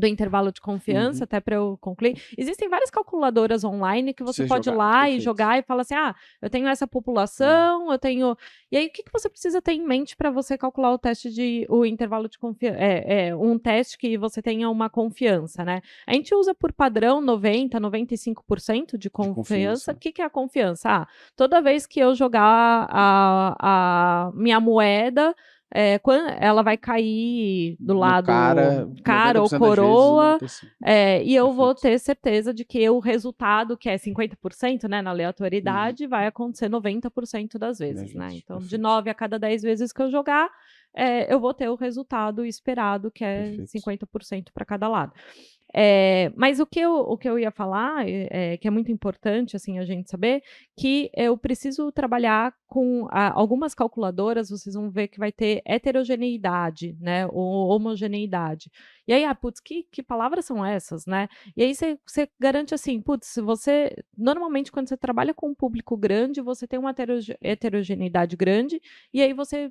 intervalo de confiança, até para eu concluir. Existem várias calculadoras online que você pode ir lá e jogar e falar assim, eu tenho essa população, eu tenho... E aí, o que você precisa ter em mente para você calcular o intervalo de confiança? Um teste que você tenha uma confiança, né? A gente usa por padrão 90%, 95% de confiança. O que é a confiança? Toda vez que eu jogar a minha moeda... ela vai cair do No lado cara ou 90% das vezes, coroa, 95%. e eu vou Perfeito. ter certeza de que o resultado, que é 50%, né, na aleatoriedade, vai acontecer 90% das vezes, né? vezes, Então, de perfeito. 9 a cada 10 vezes que eu jogar, eu vou ter o resultado esperado, que é Perfeito. 50% para cada lado. Mas o que eu ia falar, que é muito importante assim, a gente saber, que eu preciso trabalhar com algumas calculadoras, vocês vão ver que vai ter heterogeneidade, né, ou homogeneidade. E aí, putz, que palavras são essas, né? E aí você garante assim, putz, se você, normalmente quando você trabalha com um público grande, você tem uma heterogeneidade grande, e aí você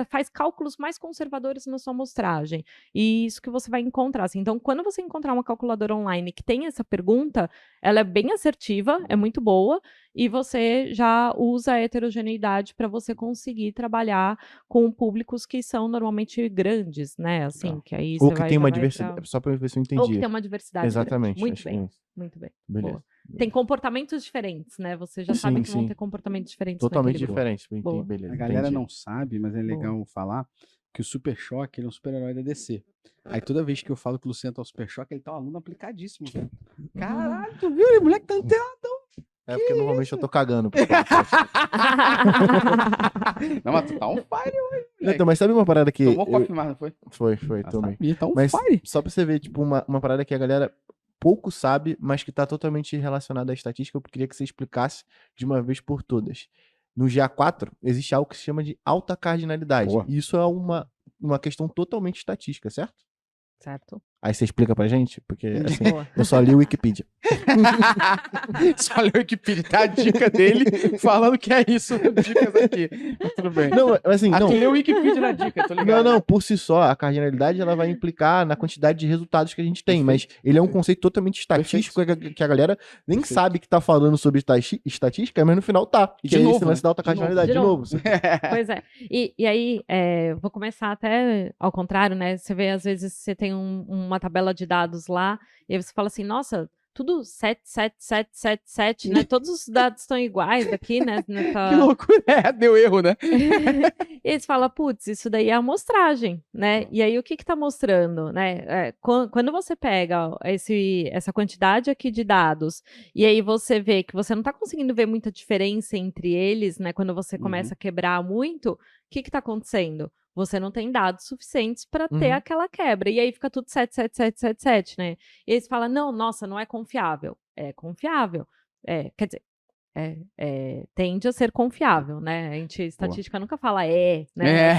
faz cálculos mais conservadores na sua amostragem. E isso que você vai encontrar. Assim. Então, quando você encontrar uma calculadora online que tem essa pergunta, ela é bem assertiva, é muito boa, e você já usa a heterogeneidade para você conseguir trabalhar com públicos que são normalmente grandes, né? Assim, Legal. que aí Ou você que vai, tem já uma vai diversidade. pra... Só pra ver se eu Ou que entendi. tem uma diversidade Exatamente. grande. Muito acho bem, que- muito bem. Beleza. Boa. Tem comportamentos diferentes, né? Você já sabe Sim, que vão sim. ter comportamentos diferentes Totalmente naquele grupo. diferente. Boa. Beleza, A galera entendi. não sabe, mas é legal falar que o Super Choque ele é um super-herói da DC. Aí toda vez que eu falo que o Luciano tá o Super Choque, ele tá um aluno aplicadíssimo, cara. Caralho, tu viu? O moleque tá antenado. É porque normalmente eu tô cagando. Não, mas tu tá on fire hoje, moleque. Então, mas sabe uma parada que. Tomou coffee mais, não foi? Foi, Ah, tomei. sabia, tá on Mas fire. só pra você ver, tipo, uma parada que a galera pouco sabe, mas que tá totalmente relacionada à estatística, eu queria que você explicasse de uma vez por todas. No GA4, existe algo que se chama de alta cardinalidade. Boa. E isso é uma questão totalmente estatística, certo? Certo. Aí você explica pra gente? Porque, assim, Boa. eu só li o Wikipedia. Só leu o Wikipedia, tá a dica dele falando que é isso, dicas aqui. Mas tudo bem. Não, assim, não. Tu leu o Wikipedia na dica, tô ligado. Não, por si só, a cardinalidade ela vai implicar na quantidade de resultados que a gente tem, mas ele é um conceito totalmente estatístico que a galera nem Perfeito. sabe que tá falando sobre estatística, mas no final tá. E Que de é novo, esse lance né? da alta De novo. cardinalidade. De De novo. novo. Pois é. E aí, vou começar até ao contrário, né? Você vê, às vezes, você tem uma tabela de dados lá, e aí você fala assim, nossa, tudo 7, 7, 7, 7, 7, né? Todos os dados estão iguais aqui, né? Que loucura, deu erro, né? E eles falam, putz, isso daí é a amostragem, né? E aí, o que tá mostrando, né? Quando você pega essa quantidade aqui de dados, e aí você vê que você não tá conseguindo ver muita diferença entre eles, né? Quando você começa a quebrar muito, o que tá acontecendo? Você não tem dados suficientes para ter aquela quebra. E aí fica tudo 7, 7, 7, 7, 7, né? E eles falam, não, nossa, não é confiável. É confiável. Quer dizer, tende a ser confiável, né? A estatística nunca fala né?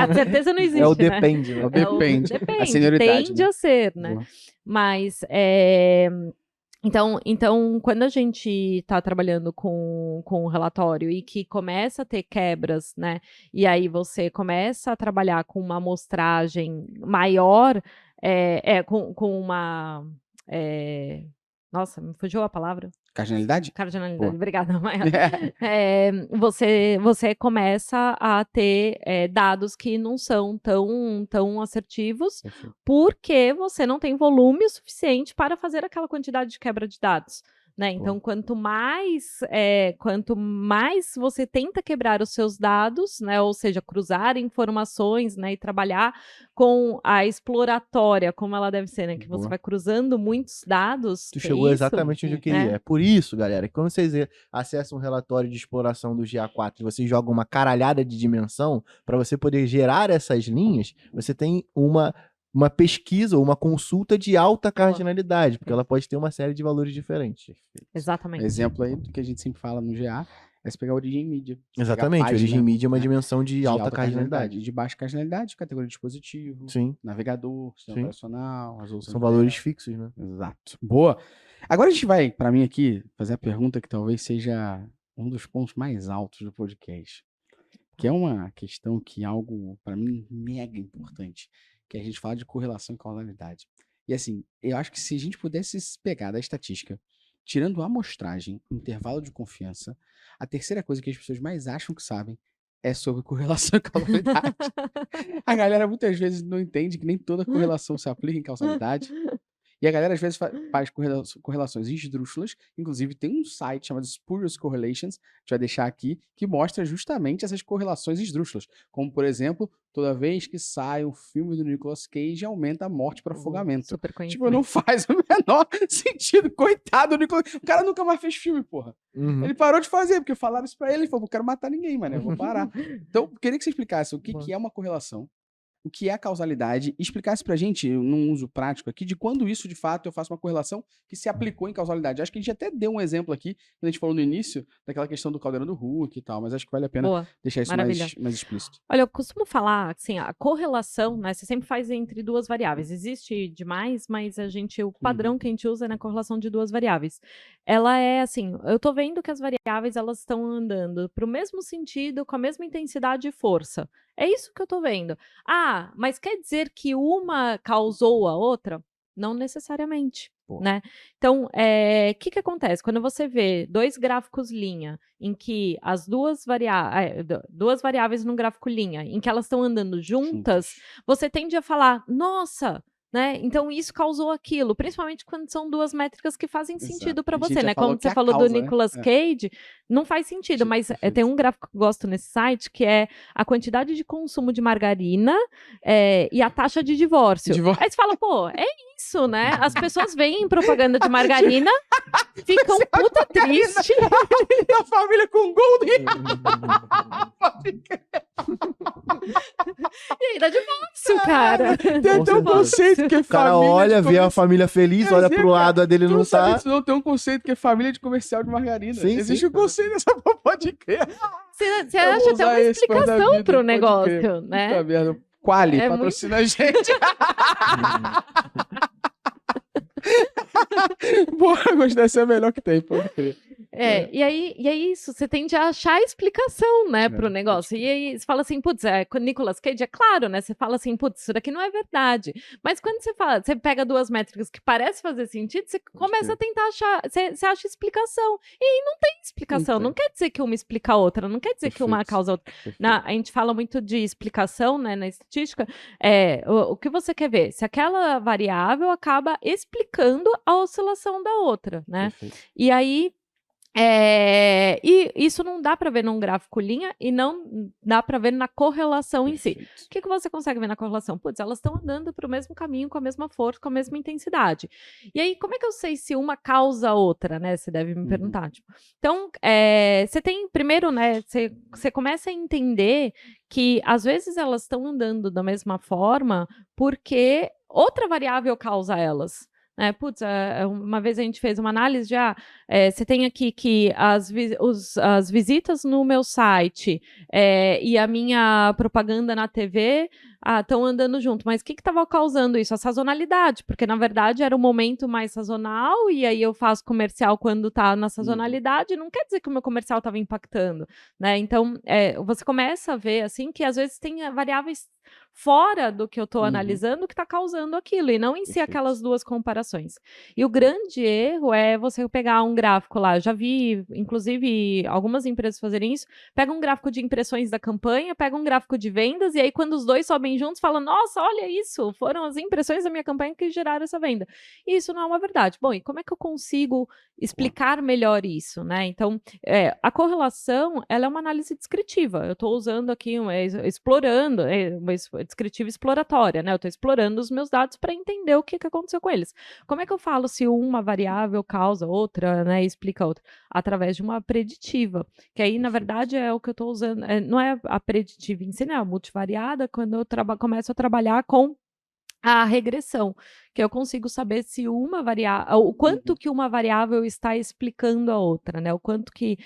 A certeza não existe, É o né? depende, né? Depende. A Depende, senioridade, tende né? a ser, né? Boa. Mas, então, quando a gente está trabalhando com um relatório e que começa a ter quebras, né? E aí você começa a trabalhar com uma amostragem maior, com uma... nossa, me fugiu a palavra. Cardinalidade? Cardinalidade, Boa. obrigada, Maia. Você começa a ter dados que não são tão assertivos, porque você não tem volume suficiente para fazer aquela quantidade de quebra de dados. Né? Então, quanto mais você tenta quebrar os seus dados, né? Ou seja, cruzar informações, né? E trabalhar com a exploratória, como ela deve ser, né? Que você vai cruzando muitos dados. Tu chegou exatamente onde eu queria. É por isso, galera, que quando vocês acessam um relatório de exploração do GA4 e vocês jogam uma caralhada de dimensão, para você poder gerar essas linhas, você tem uma pesquisa ou uma consulta de alta cardinalidade, porque ela pode ter uma série de valores diferentes. Exatamente. Exemplo aí do que a gente sempre fala no GA é você pegar a origem mídia. Exatamente, a origem mídia é uma dimensão de alta cardinalidade. De baixa cardinalidade, categoria de dispositivo, Sim. navegador, sistema operacional, resolução. São valores fixos, né? Exato. Boa. Agora a gente vai, para mim aqui, fazer a pergunta que talvez seja um dos pontos mais altos do podcast. Que é uma questão que é algo, para mim, mega importante. Que a gente fala de correlação e causalidade. E assim, eu acho que se a gente pudesse pegar da estatística, tirando a amostragem, intervalo de confiança, a terceira coisa que as pessoas mais acham que sabem é sobre correlação e causalidade. A galera muitas vezes não entende que nem toda correlação se aplica em causalidade. E a galera às vezes faz correlações esdrúxulas, inclusive tem um site chamado Spurious Correlations, a gente vai deixar aqui, que mostra justamente essas correlações esdrúxulas, como por exemplo, toda vez que sai um filme do Nicolas Cage, aumenta a morte por afogamento. Super conhecido. Tipo, não faz o menor sentido, coitado do Nicolas, o cara nunca mais fez filme, porra. Uhum. Ele parou de fazer, porque falaram isso pra ele, ele falou, não quero matar ninguém, mano, eu vou parar. Então, queria que você explicasse o que é uma correlação, o que é a causalidade, e explicasse pra gente, num uso prático aqui, de quando isso, de fato, eu faço uma correlação que se aplicou em causalidade. Acho que a gente até deu um exemplo aqui, quando a gente falou no início, daquela questão do caldeirão do Hulk e tal, mas acho que vale a pena Boa. deixar isso Maravilha. mais explícito. Olha, eu costumo falar, assim, a correlação, né, você sempre faz entre duas variáveis. Existe demais, mas o padrão que a gente usa é na correlação de duas variáveis. Ela é assim, eu tô vendo que as variáveis, elas estão andando pro mesmo sentido, com a mesma intensidade e força. É isso que eu tô vendo. Ah, mas quer dizer que uma causou a outra? Não necessariamente, né? Então, o que acontece? Quando você vê dois gráficos linha, em que as duas variáveis num gráfico linha, em que elas estão andando juntas, você tende a falar, nossa, né? Então isso causou aquilo, principalmente quando são duas métricas que fazem sentido para você, né? Quando você falou do Nicolas Cage, não faz sentido, mas tem um gráfico que eu gosto nesse site, que é a quantidade de consumo de margarina e a taxa de divórcio. Aí você fala, pô, é isso, né? As pessoas veem propaganda de margarina, ficam puta triste. A família com Golden. E aí dá divórcio, cara. Tem até um conceito que é família. O cara olha, vê a família feliz, olha pro lado, a dele não tá. Não tem um conceito que é família de comercial de margarina. Sim, existe um conceito dessa, pode crer. Você acha até uma explicação pro negócio, né? Puta merda. Quali, patrocina a gente. Boa, gostei, dessa é a melhor que tem, pode crer. E aí é isso, você tende a achar a explicação, né, pro negócio. E aí você fala assim, putz, com o Nicolas Cage, é claro, né? Você fala assim, putz, isso daqui não é verdade. Mas quando você pega duas métricas que parecem fazer sentido, você começa a tentar achar, você acha explicação. E aí não tem explicação, não quer dizer que uma explica a outra, não quer dizer que uma causa a outra. A gente fala muito de explicação, né, na estatística, o que você quer ver? Se aquela variável acaba explicando a oscilação da outra, né? E aí, e isso não dá para ver num gráfico linha e não dá para ver na correlação em si. O que você consegue ver na correlação? Putz, elas estão andando para o mesmo caminho, com a mesma força, com a mesma intensidade. E aí, como é que eu sei se uma causa a outra, né? Você deve me perguntar. Tipo. Então, você tem, primeiro, né? Você começa a entender que, às vezes, elas estão andando da mesma forma porque outra variável causa elas. Putz, uma vez a gente fez uma análise de, você tem aqui que as visitas no meu site e a minha propaganda na TV estão andando junto, mas o que estava causando isso? A sazonalidade, porque na verdade era um momento mais sazonal e aí eu faço comercial quando está na sazonalidade, não quer dizer que o meu comercial estava impactando, né? Então, você começa a ver assim que às vezes tem variáveis fora do que eu estou analisando que está causando aquilo, e não em si aquelas duas comparações. E o grande erro é você pegar um gráfico lá, eu já vi, inclusive, algumas empresas fazerem isso, pega um gráfico de impressões da campanha, pega um gráfico de vendas, e aí quando os dois sobem juntos, fala, nossa, olha isso, foram as impressões da minha campanha que geraram essa venda. E isso não é uma verdade. Bom, e como é que eu consigo explicar melhor isso, né? Então, a correlação, ela é uma análise descritiva. Eu estou usando aqui, explorando, uma descritiva exploratória, né? Eu estou explorando os meus dados para entender o que aconteceu com eles. Como é que eu falo se uma variável causa outra, né? E explica outra? Através de uma preditiva, que aí, na verdade, é o que eu estou usando, não é a preditiva em si, né? A multivariada, quando eu começo a trabalhar com a regressão, que eu consigo saber se uma variável, o quanto que uma variável está explicando a outra, né? O quanto que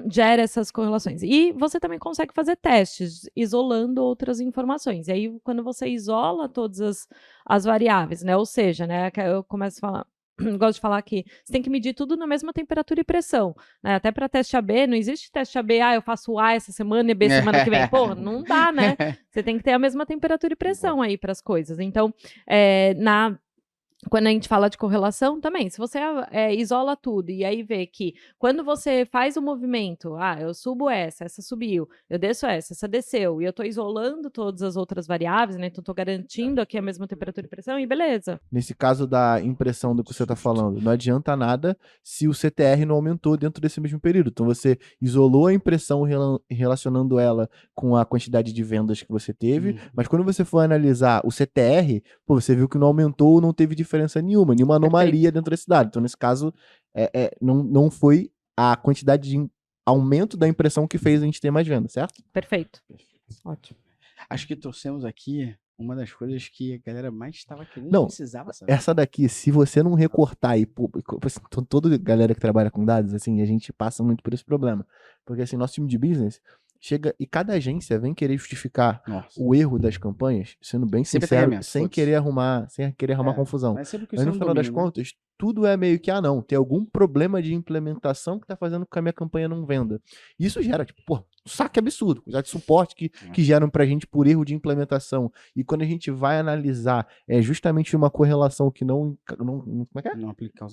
gera essas correlações. E você também consegue fazer testes, isolando outras informações. E aí, quando você isola todas as variáveis, né? Ou seja, né? Eu começo a falar, gosto de falar que você tem que medir tudo na mesma temperatura e pressão, né? Até para teste AB, não existe teste AB, eu faço A essa semana e B semana que vem. Pô, não dá, né? Você tem que ter a mesma temperatura e pressão aí para as coisas. Então, quando a gente fala de correlação, também, se você isola tudo e aí vê que quando você faz o movimento, eu subo essa subiu, eu desço essa desceu, e eu tô isolando todas as outras variáveis, né? Então tô garantindo aqui a mesma temperatura e pressão, e beleza. Nesse caso da impressão do que você está falando, não adianta nada se o CTR não aumentou dentro desse mesmo período. Então você isolou a impressão relacionando ela com a quantidade de vendas que você teve, mas quando você for analisar o CTR, pô, você viu que não aumentou ou não teve diferença nenhuma anomalia dentro desse dado. Então nesse caso, não foi a quantidade de aumento da impressão que fez a gente ter mais vendas, certo? Perfeito. Ótimo. Acho que trouxemos aqui uma das coisas que a galera mais estava querendo, Não, precisava saber. essa daqui, se você não recortar e toda galera que trabalha com dados, assim, a gente passa muito por esse problema. Porque assim, nosso time de business chega e cada agência vem querer justificar o erro das campanhas, sendo bem sincero, sem querer arrumar confusão. Mas no final das contas, tudo é meio que, não, tem algum problema de implementação que tá fazendo com que a minha campanha não venda. Isso gera, tipo, pô, um saque absurdo, já de suporte que geram pra gente por erro de implementação. E quando a gente vai analisar, é justamente uma correlação que como é que é?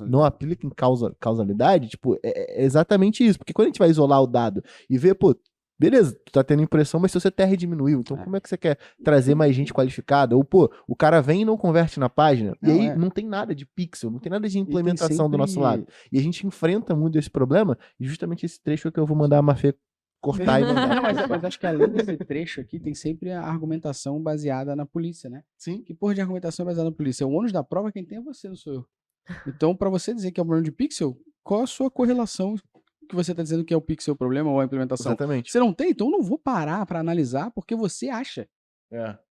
Não aplica em causalidade, tipo, é exatamente isso. Porque quando a gente vai isolar o dado e ver, pô, beleza, tu tá tendo impressão, mas seu CTR diminuiu. Então, como é que você quer trazer mais gente qualificada? Ou, pô, o cara vem e não converte na página. E aí não tem nada de pixel, não tem nada de implementação do nosso lado. E a gente enfrenta muito esse problema. E justamente esse trecho que eu vou mandar a Mafê cortar e mandar. Não, mas acho que além desse trecho aqui, tem sempre a argumentação baseada na polícia, né? Sim. Que porra de argumentação baseada na polícia? O ônus da prova quem tem é você, não sou eu. Então, pra você dizer que é um problema de pixel, qual a sua correlação que você tá dizendo que é o pixel o problema ou a implementação? Exatamente. Você não tem? Então eu não vou parar pra analisar porque você acha.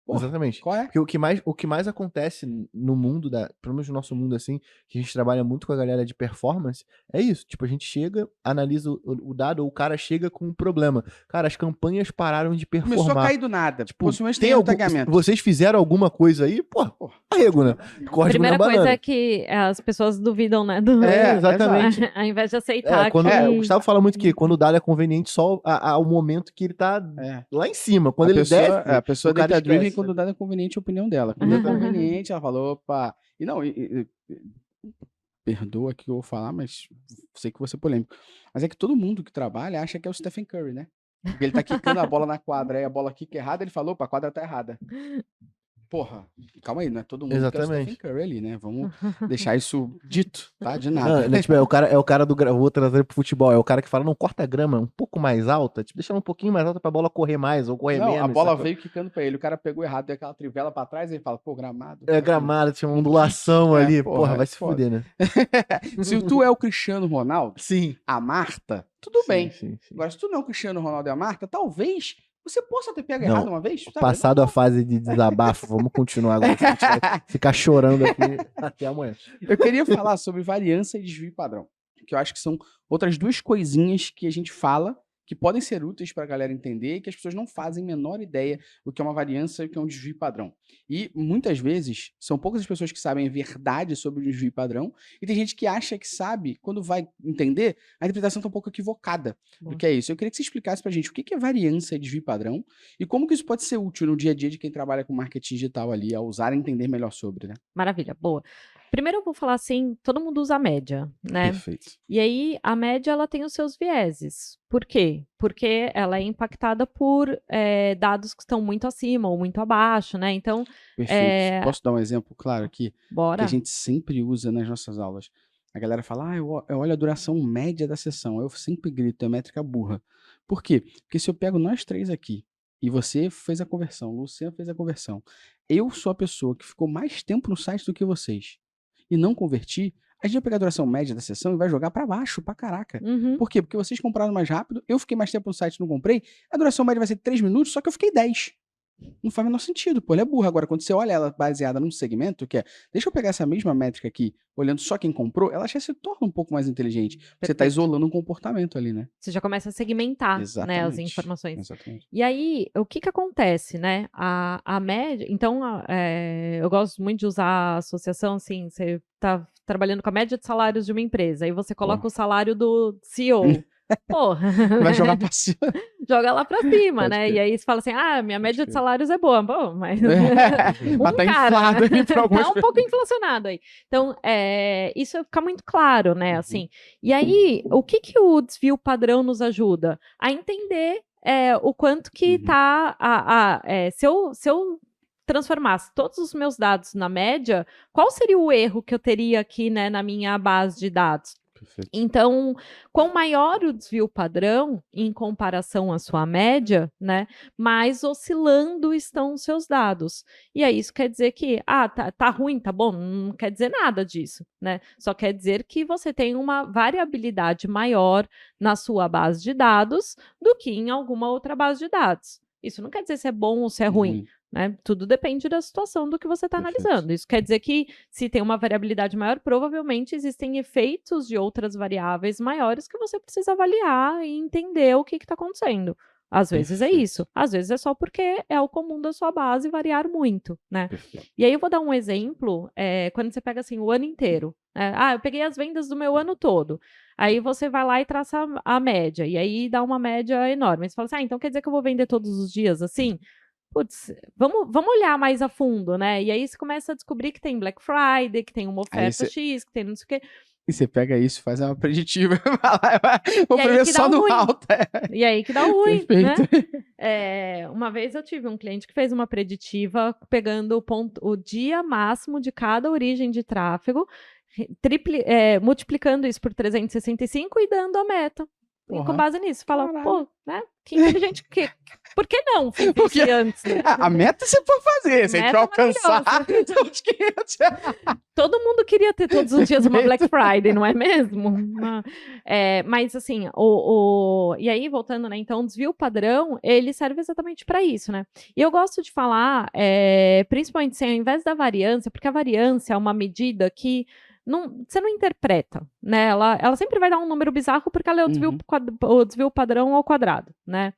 Porra, exatamente. Qual é? Porque o que mais acontece no mundo, pelo menos no nosso mundo, assim, que a gente trabalha muito com a galera de performance, é isso. Tipo, a gente chega, analisa o dado, ou o cara chega com um problema. Cara, as campanhas pararam de performar. Começou a cair do nada. Tipo, possivelmente tem algum tagamento. Vocês fizeram alguma coisa aí? Pô, arrego, né? A primeira coisa é que as pessoas duvidam, né? Exatamente. Ao invés de aceitar o Gustavo fala muito que quando o dado é conveniente só ao momento que ele tá lá em cima. Quando ele desce, a pessoa data-driven quando o dado é conveniente, a opinião dela. Quando é conveniente, ela falou, opa. E não, perdoa que eu vou falar, mas sei que vou ser polêmico. Mas é que todo mundo que trabalha acha que é o Stephen Curry, né? Porque ele tá quicando a bola na quadra, aí a bola quica errada, ele falou, opa, a quadra tá errada. Porra, calma aí, não é todo mundo que é o Stephen Curry ali, né? Vamos deixar isso dito, tá? De nada. Não, tipo, é o cara do... Vou trazer pro futebol, é o cara que fala, não, corta a grama um pouco mais alta, tipo, deixa ela um pouquinho mais alta pra bola correr mais, ou correr menos. A bola veio quicando pra ele, o cara pegou errado, deu aquela trivela pra trás, e ele fala, pô, gramado. Gramado, tinha uma ondulação ali, porra, vai se fuder, né? Se tu é o Cristiano Ronaldo, sim, a Marta, tudo bem. Sim. Agora, se tu não é o Cristiano Ronaldo e a Marta, talvez você possa ter pego errado uma vez. Sabe? Passado a fase de desabafo, vamos continuar agora. A gente vai ficar chorando aqui até amanhã. Eu queria falar sobre variância e desvio padrão, que eu acho que são outras duas coisinhas que a gente fala que podem ser úteis para a galera entender e que as pessoas não fazem a menor ideia do que é uma variância e o que é um desvio padrão. E muitas vezes são poucas as pessoas que sabem a verdade sobre o desvio padrão e tem gente que acha que sabe, quando vai entender, a interpretação está um pouco equivocada do que é isso. Eu queria que você explicasse para a gente o que é variância e desvio padrão e como que isso pode ser útil no dia a dia de quem trabalha com marketing digital ali, a usar e entender melhor sobre, né? Maravilha, boa. Primeiro eu vou falar assim, todo mundo usa a média, né? Perfeito. E aí, a média, ela tem os seus vieses. Por quê? Porque ela é impactada por dados que estão muito acima ou muito abaixo, né? Então... Perfeito. Posso dar um exemplo claro aqui? Bora. Que a gente sempre usa nas nossas aulas. A galera fala, eu olho a duração média da sessão. Eu sempre grito, é métrica burra. Por quê? Porque se eu pego nós três aqui, e você fez a conversão, o Luciano fez a conversão, eu sou a pessoa que ficou mais tempo no site do que vocês, e não converti, a gente vai pegar a duração média da sessão e vai jogar pra baixo, pra caraca. Por quê? Porque vocês compraram mais rápido, eu fiquei mais tempo no site e não comprei, a duração média vai ser 3 minutos, só que eu fiquei 10. Não faz o menor sentido, pô, ele é burro. Agora, quando você olha ela baseada num segmento, que é, deixa eu pegar essa mesma métrica aqui, olhando só quem comprou, ela já se torna um pouco mais inteligente. Você tá isolando um comportamento ali, né? Você já começa a segmentar, né, as informações. Exatamente. E aí, o que acontece, né? A média... Então, eu gosto muito de usar a associação, assim, você tá trabalhando com a média de salários de uma empresa, aí você coloca o salário do CEO. Porra, Vai jogar pra cima. joga lá pra cima, Pode né? crer. E aí você fala assim, minha média de crer. salários é boa. Pô, mas Mas tá inflado aí pra algumas tá um pouco inflacionado aí. Então, isso fica muito claro, né? Assim. E aí, o que o desvio padrão nos ajuda? A entender o quanto que tá... se eu transformasse todos os meus dados na média, qual seria o erro que eu teria aqui, né, na minha base de dados? Perfeito. Então, quanto maior o desvio padrão em comparação à sua média, né, mais oscilando estão os seus dados. E aí isso quer dizer que, tá ruim, tá bom? Não quer dizer nada disso, né? Só quer dizer que você tem uma variabilidade maior na sua base de dados do que em alguma outra base de dados. Isso não quer dizer se é bom ou se é ruim. Né? Tudo depende da situação do que você está analisando. Isso quer dizer que, se tem uma variabilidade maior, provavelmente existem efeitos de outras variáveis maiores que você precisa avaliar e entender o que está acontecendo. Às vezes é isso. Às vezes é só porque é o comum da sua base variar muito, né? E aí eu vou dar um exemplo, quando você pega assim o ano inteiro. Eu peguei as vendas do meu ano todo. Aí você vai lá e traça a média. E aí dá uma média enorme. Você fala assim, então quer dizer que eu vou vender todos os dias assim? Putz, vamos olhar mais a fundo, né? E aí você começa a descobrir que tem Black Friday, que tem uma oferta X, que tem não sei o quê. E você pega isso e faz uma preditiva. Vou E aí prever que só dá no ruim. alto. E aí que dá ruim, né? Perfeito. Uma vez eu tive um cliente que fez uma preditiva pegando o dia máximo de cada origem de tráfego, multiplicando isso por 365 e dando a meta. E com base nisso, fala, pô, né? Que inteligente. Por que não fiz isso antes? Né? A meta você pode fazer, se a gente alcançar os 500. Todo mundo queria ter todos os dias uma Black Friday, não é mesmo? Mas assim, e aí, voltando, né? Então, o desvio padrão, ele serve exatamente para isso, né? E eu gosto de falar, principalmente assim, ao invés da variância, porque a variância é uma medida que você não interpreta, né? Ela sempre vai dar um número bizarro porque ela é o desvio padrão ao quadrado, né?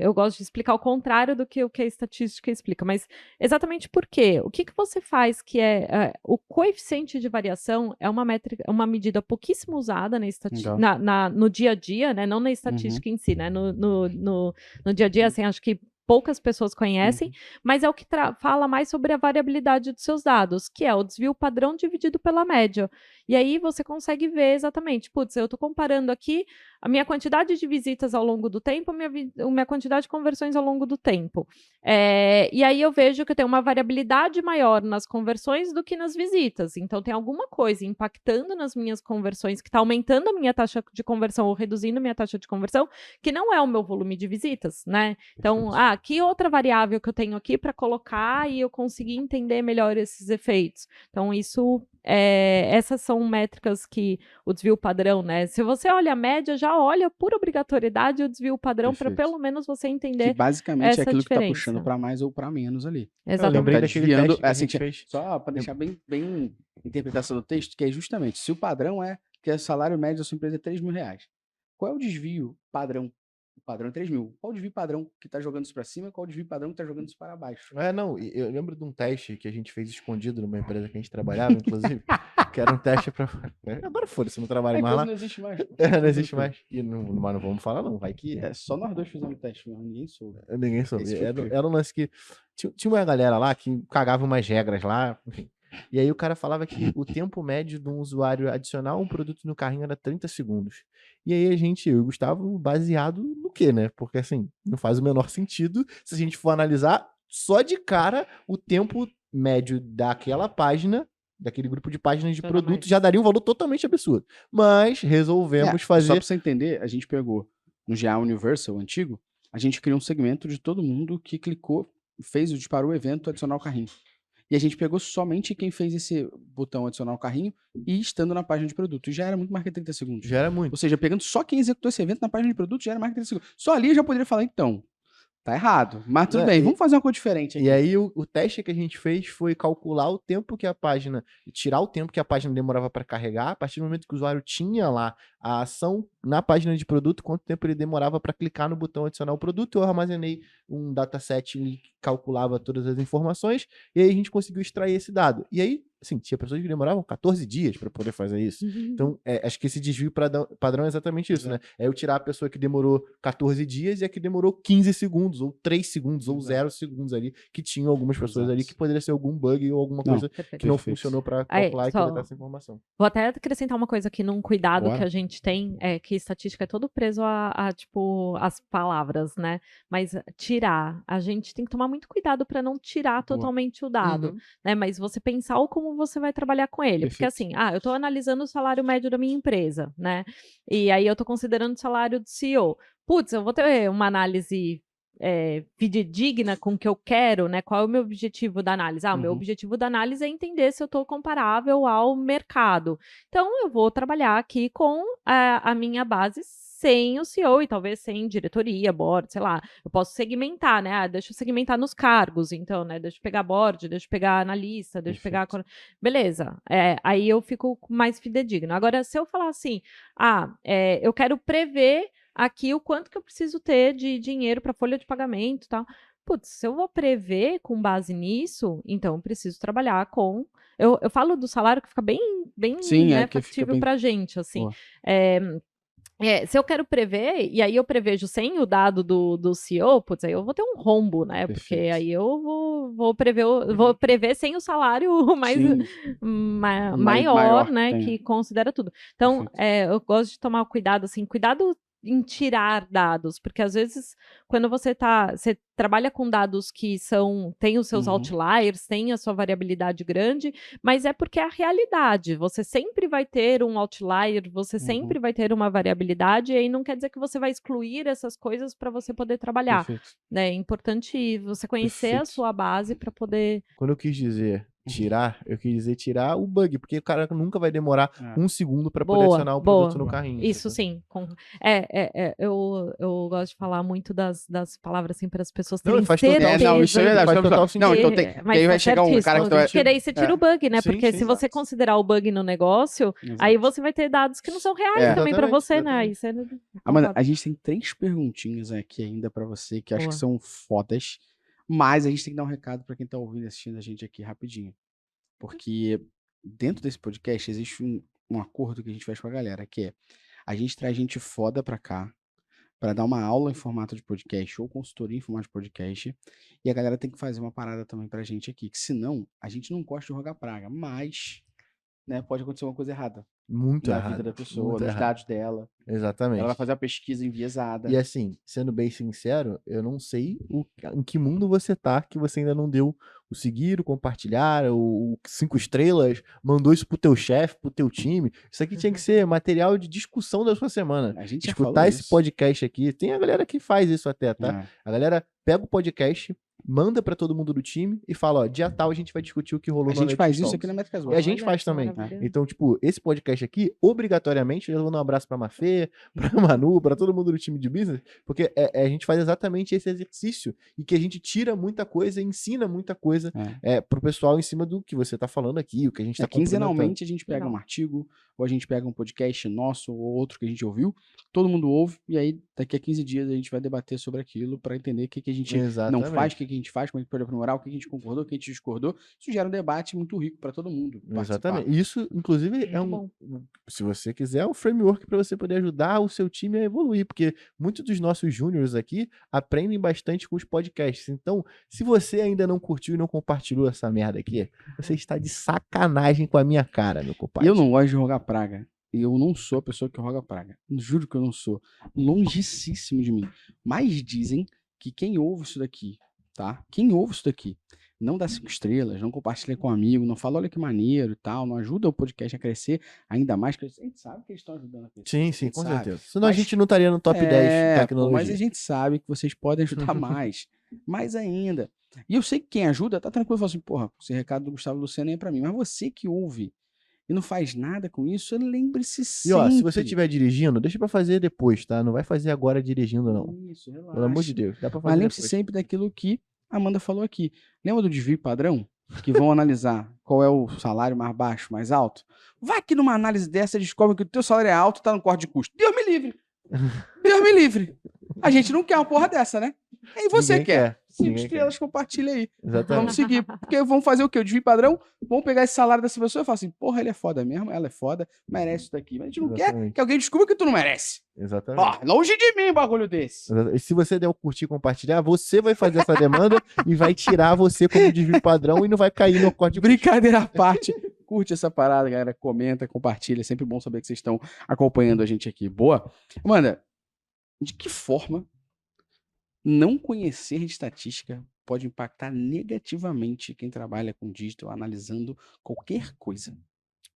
Eu gosto de explicar o contrário do que a estatística explica, mas exatamente por quê? O que você faz que o coeficiente de variação é uma métrica, uma medida pouquíssimo usada no dia a dia, né? Não na estatística em si, né? No dia a dia, assim, acho que poucas pessoas conhecem, mas é o que fala mais sobre a variabilidade dos seus dados, que é o desvio padrão dividido pela média. E aí você consegue ver exatamente, putz, eu estou comparando aqui a minha quantidade de visitas ao longo do tempo, a minha quantidade de conversões ao longo do tempo. E aí eu vejo que eu tenho uma variabilidade maior nas conversões do que nas visitas. Então tem alguma coisa impactando nas minhas conversões, que está aumentando a minha taxa de conversão ou reduzindo a minha taxa de conversão, que não é o meu volume de visitas, né? Então, que outra variável que eu tenho aqui para colocar e eu conseguir entender melhor esses efeitos. Então, essas são métricas que o desvio padrão, né? Se você olha a média, já olha por obrigatoriedade o desvio padrão para pelo menos você entender que basicamente essa é aquilo diferença. que tá puxando para mais ou para menos ali. Exatamente. Eu lembrei Tá daquele desviando, teste que a assim, gente fez. só para deixar bem interpretação do texto, que é justamente, se o padrão é que o salário médio da sua empresa é R$3.000, qual é o desvio padrão? O padrão é 3 mil. Qual o desvio padrão que tá jogando isso para cima? Qual o desvio padrão que tá jogando isso para baixo? Não, eu lembro de um teste que a gente fez escondido numa empresa que a gente trabalhava, inclusive, que era um teste pra... Agora foda-se, não trabalho mais lá. Não existe mais. Não existe mais. E mas não vamos falar não, vai que... Só nós dois fizemos o teste, ninguém soube. Ninguém soube. Era um lance que... Tinha uma galera lá que cagava umas regras lá, enfim. E aí o cara falava que o tempo médio de um usuário adicionar um produto no carrinho era 30 segundos. E aí eu e o Gustavo, baseado no quê, né? Porque assim, não faz o menor sentido se a gente for analisar só de cara o tempo médio daquela página, daquele grupo de páginas de produto, já daria um valor totalmente absurdo. Mas resolvemos fazer... Só pra você entender, a gente pegou no GA Universal antigo, a gente criou um segmento de todo mundo que clicou, disparou o evento adicionar o carrinho. E a gente pegou somente quem fez esse botão adicionar o carrinho e estando na página de produto. Já era muito mais que 30 segundos. Já era muito. Ou seja, pegando só quem executou esse evento na página de produto, já era mais que 30 segundos. Só ali eu já poderia falar, então, tá errado. Mas tudo bem, vamos fazer uma coisa diferente aqui. E aí o teste que a gente fez foi calcular o tempo que a página... Tirar o tempo que a página demorava para carregar, a partir do momento que o usuário tinha lá a ação na página de produto, quanto tempo ele demorava para clicar no botão adicionar o produto. Eu armazenei um dataset que calculava todas as informações, e aí a gente conseguiu extrair esse dado. E aí, assim, tinha pessoas que demoravam 14 dias para poder fazer isso. Então, acho que esse desvio padrão é exatamente isso, né? É eu tirar a pessoa que demorou 14 dias e a que demorou 15 segundos, ou 3 segundos, ou 0 segundos ali, que tinham algumas pessoas ali que poderia ser algum bug ou alguma coisa que não funcionou para calcular e coletar essa informação. Vou até acrescentar uma coisa aqui num cuidado Bora. que a gente tem, que estatística é todo preso tipo, as palavras, né? Mas tirar, a gente tem que tomar muito cuidado para não tirar totalmente o dado, né? Mas você pensar o como você vai trabalhar com ele. Porque assim, eu estou analisando o salário médio da minha empresa, né? E aí eu estou considerando o salário do CEO. Putz, eu vou ter uma análise fidedigna com o que eu quero, né? Qual é o meu objetivo da análise? O meu objetivo da análise é entender se eu estou comparável ao mercado. Então, eu vou trabalhar aqui com a minha base sem o CEO e talvez sem diretoria, board, sei lá. Eu posso segmentar, né? Deixa eu segmentar nos cargos, então, né? Deixa eu pegar board, deixa eu pegar analista, deixa eu pegar... Beleza. Aí eu fico mais fidedigno. Agora, se eu falar assim, eu quero prever aqui o quanto que eu preciso ter de dinheiro para folha de pagamento e tal. Putz, se eu vou prever com base nisso, então eu preciso trabalhar com... Eu falo do salário que fica bem Sim, né, que factível fica bem... pra gente, assim. Se eu quero prever, e aí eu prevejo sem o dado do CEO, putz, aí eu vou ter um rombo, né? Perfeito. Porque aí eu vou prever sem o salário maior, né? Que considera tudo. Então, eu gosto de tomar cuidado, assim, cuidado em tirar dados, porque às vezes quando você trabalha com dados que tem os seus outliers, tem a sua variabilidade grande, mas é porque é a realidade. Você sempre vai ter um outlier, você sempre vai ter uma variabilidade, e aí não quer dizer que você vai excluir essas coisas para você poder trabalhar. Né? É importante você conhecer a sua base para poder... Quando eu quis dizer tirar, eu quis dizer tirar o bug, porque o cara nunca vai demorar um segundo para poder adicionar o produto no carrinho. Isso sim. Eu gosto de falar muito das palavras assim para as pessoas terem certeza. Isso é verdade. Faz total sentido. Não, então aí vai chegar um cara que porque daí você tira o bug, né? Sim, porque se você considerar o bug no negócio, aí você vai ter dados que não são reais também para você, né? Aí você... Amanda, a gente tem 3 perguntinhas aqui ainda para você que eu acho que são fodas. Mas a gente tem que dar um recado para quem tá ouvindo e assistindo a gente aqui rapidinho. Porque dentro desse podcast existe um acordo que a gente faz com a galera, que é a gente traz gente foda pra cá para dar uma aula em formato de podcast ou consultoria em formato de podcast, e a galera tem que fazer uma parada também pra gente aqui, que senão a gente não gosta de rogar praga, mas, né, pode acontecer uma coisa errada. Muito na errado. vida da pessoa, Muito nos errado. dados dela. Exatamente. Ela vai fazer uma pesquisa enviesada. E assim, sendo bem sincero, eu não sei em que mundo você tá que você ainda não deu o seguir, o compartilhar, o 5 estrelas, mandou isso pro teu chefe, pro teu time. Isso aqui tinha que ser material de discussão da sua semana. A gente já escutar falou esse isso. podcast aqui. Tem a galera que faz isso até, tá? A galera pega o podcast, manda pra todo mundo do time e fala, ó, dia tal a gente vai discutir o que rolou A gente faz isso aqui na Métricas. E a gente faz também. Então, tipo, esse podcast aqui, obrigatoriamente, eu vou dar um abraço pra Mafê, pra Manu, pra todo mundo do time de business, porque a gente faz exatamente esse exercício e que a gente tira muita coisa, ensina muita coisa pro pessoal em cima do que você tá falando aqui, o que a gente tá quinzenalmente a gente pega um artigo, ou a gente pega um podcast nosso, ou outro que a gente ouviu, todo mundo ouve, e aí daqui a 15 dias a gente vai debater sobre aquilo pra entender o que a gente não faz, o que a gente faz, como a gente pode aprimorar, o que a gente concordou, o que a gente discordou. Isso gera um debate muito rico pra todo mundo. Exatamente. Isso, inclusive, se você quiser, é um framework para você poder ajudar o seu time a evoluir, porque muitos dos nossos júniores aqui aprendem bastante com os podcasts. Então, se você ainda não curtiu e não compartilhou essa merda aqui, você está de sacanagem com a minha cara, meu compadre. Eu não gosto de rogar praga. Eu não sou a pessoa que roga praga. Juro que eu não sou. Longíssimo de mim. Mas dizem que quem ouve isso daqui, tá? Quem ouve isso daqui não dá 5 estrelas, não compartilha com um amigo, não fala, olha que maneiro e tal, não ajuda o podcast a crescer ainda mais, que a gente sabe que eles estão ajudando a crescer. Sim, com certeza. Senão a gente não estaria no top 10 de tecnologia. Mas a gente sabe que vocês podem ajudar mais ainda. E eu sei que quem ajuda tá tranquilo, fala assim, porra, esse recado do Gustavo Luciano é pra mim, mas você que ouve e não faz nada com isso, lembre-se sempre. E ó, se você estiver dirigindo, deixa pra fazer depois, tá? Não vai fazer agora dirigindo, não. Isso, relaxa. Pelo amor de Deus, dá pra fazer Mas lembre-se sempre daquilo que a Amanda falou aqui. Lembra do desvio padrão? Que vão analisar qual é o salário mais baixo, mais alto? Vai que numa análise dessa descobre que o teu salário é alto e tá no corte de custo. Deus me livre! Deus me livre! A gente não quer uma porra dessa, né? E você quer. 5 Ninguém estrelas, compartilha aí. Exatamente. Vamos seguir. Porque vamos fazer o quê? O desvio padrão, vamos pegar esse salário dessa pessoa e falar assim, porra, ele é foda mesmo, ela é foda, merece isso daqui. Mas a gente não quer Exatamente. que alguém descubra que tu não merece. Exatamente. Ó, longe de mim um bagulho desse. E se você der o curtir e compartilhar, você vai fazer essa demanda e vai tirar você como desvio padrão e não vai cair no corte de Brincadeira à parte. Curte essa parada, galera. Comenta, compartilha. É sempre bom saber que vocês estão acompanhando a gente aqui. Boa? Amanda, de que forma não conhecer de estatística pode impactar negativamente quem trabalha com digital, analisando qualquer coisa?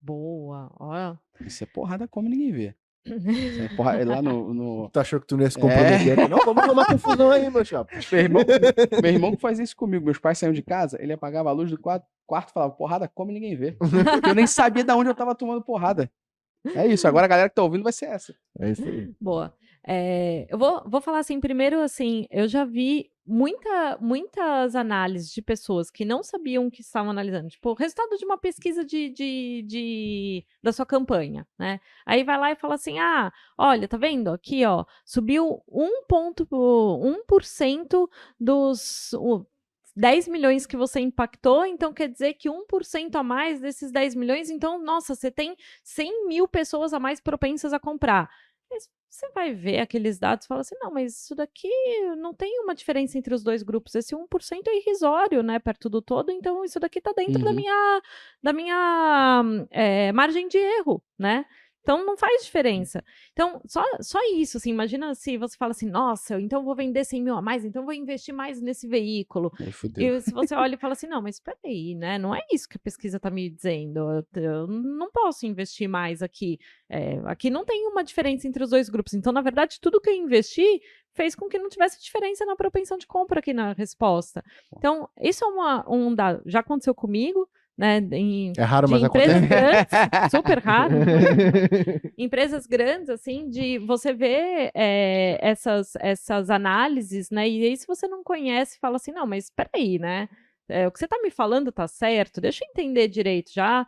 Boa, ó. Isso é porrada como ninguém vê. Isso é porrada, é lá no... Tu achou que tu não ia se comprometer? Não, vamos arrumar confusão aí, meu chapa. Meu irmão que fazia isso comigo. Meus pais saíam de casa, ele apagava a luz do quarto e falava, porrada come ninguém vê. Eu nem sabia de onde eu tava tomando porrada. É isso, agora a galera que tá ouvindo vai ser essa. É isso aí. Boa. Eu vou falar assim, primeiro, assim, eu já vi muitas análises de pessoas que não sabiam o que estavam analisando. Tipo, o resultado de uma pesquisa da sua campanha, né? Aí vai lá e fala assim, olha, tá vendo? Aqui, ó, subiu 1% dos... 10 milhões que você impactou, então quer dizer que 1% a mais desses 10 milhões, então, nossa, você tem 100 mil pessoas a mais propensas a comprar. Mas você vai ver aqueles dados e fala assim, não, mas isso daqui não tem uma diferença entre os dois grupos, esse 1% é irrisório, né, perto do todo, então isso daqui tá dentro da minha margem de erro, né? Então não faz diferença. Então, só isso, assim, imagina se você fala assim, nossa, então eu vou vender 100 mil a mais, então eu vou investir mais nesse veículo. E se você olha e fala assim, não, mas espera aí, né? Não é isso que a pesquisa está me dizendo. Eu não posso investir mais aqui. Aqui não tem uma diferença entre os dois grupos. Então, na verdade, tudo que eu investi fez com que não tivesse diferença na propensão de compra aqui na resposta. Então, isso é um dado. Já aconteceu comigo, né? É raro, mas empresas acontece. grandes, super raro. Empresas grandes, assim, de você ver essas análises, né? E aí, se você não conhece, fala assim, não, mas espera aí, né? O que você está me falando tá certo? Deixa eu entender direito. Já,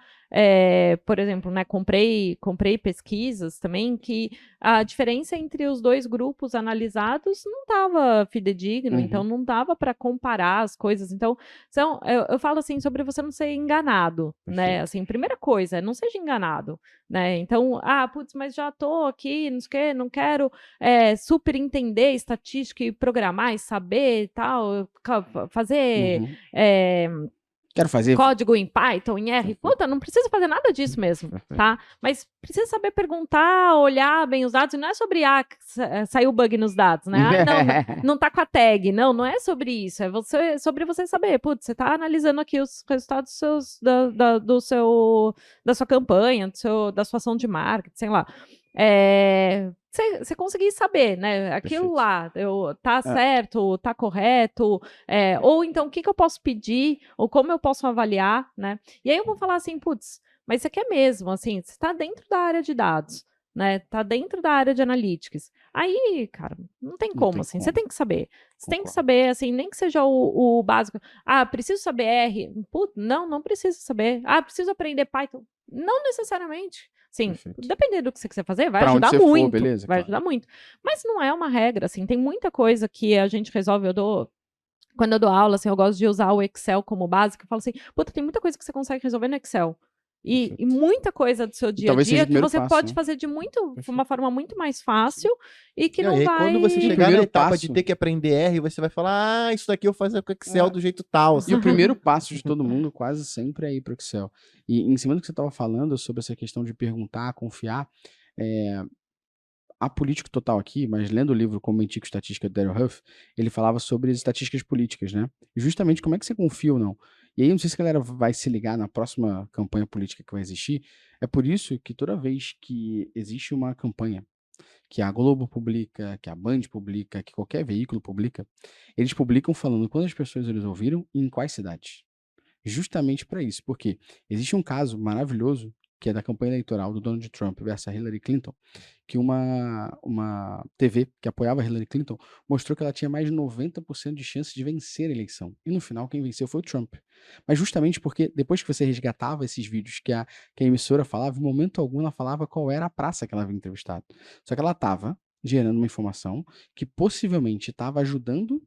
por exemplo, né, comprei pesquisas também que a diferença entre os dois grupos analisados não estava fidedigno, então não dava para comparar as coisas. Então, eu falo assim sobre você não ser enganado, né? Assim, primeira coisa, não seja enganado, né? Então, putz, mas já estou aqui, não sei o quê, não quero super entender estatística e programar e saber e tal, fazer Quero fazer código em Python, em R. Puta, não precisa fazer nada disso mesmo, tá? Mas precisa saber perguntar, olhar bem os dados. E não é sobre, saiu bug nos dados, né? Não tá com a tag. Não é sobre isso. É sobre você saber, putz, você tá analisando aqui os resultados da sua campanha, da sua ação de marketing, sei lá. Você conseguir saber, né? Aquilo lá, tá certo, tá correto, ou então o que eu posso pedir, ou como eu posso avaliar, né? E aí eu vou falar assim, putz, mas você quer mesmo, assim, você está dentro da área de dados, né? Tá dentro da área de analytics. Aí, cara, não tem como, assim, você tem que saber. Você tem que saber, assim, nem que seja o básico. Preciso saber R. Putz, não preciso saber. Preciso aprender Python. Não necessariamente. Sim, dependendo do que você quiser fazer, vai ajudar muito. Beleza, vai ajudar muito. Mas não é uma regra, assim, tem muita coisa que a gente resolve. Quando eu dou aula, assim, eu gosto de usar o Excel como básico. Eu falo assim, puta, tem muita coisa que você consegue resolver no Excel. E muita coisa do seu dia a dia que você pode fazer de uma forma muito mais fácil e que não vai... Quando você chegar na etapa de ter que aprender R, você vai falar, isso daqui eu faço com Excel do jeito tal. E o primeiro passo de todo mundo quase sempre é ir para o Excel. E em cima do que você estava falando sobre essa questão de perguntar, confiar, a Político Total aqui, mas lendo o livro Como Mentir com Estatística do Daryl Huff, ele falava sobre as estatísticas políticas, né? E justamente como é que você confia ou não. E aí, não sei se a galera vai se ligar na próxima campanha política que vai existir. É por isso que toda vez que existe uma campanha que a Globo publica, que a Band publica, que qualquer veículo publica, eles publicam falando quantas pessoas eles ouviram e em quais cidades. Justamente para isso, porque existe um caso maravilhoso que é da campanha eleitoral do Donald Trump versus a Hillary Clinton, que uma TV que apoiava a Hillary Clinton mostrou que ela tinha mais de 90% de chance de vencer a eleição. E no final, quem venceu foi o Trump. Mas justamente porque depois que você resgatava esses vídeos que a emissora falava, em momento algum ela falava qual era a praça que ela havia entrevistado. Só que ela estava gerando uma informação que possivelmente estava ajudando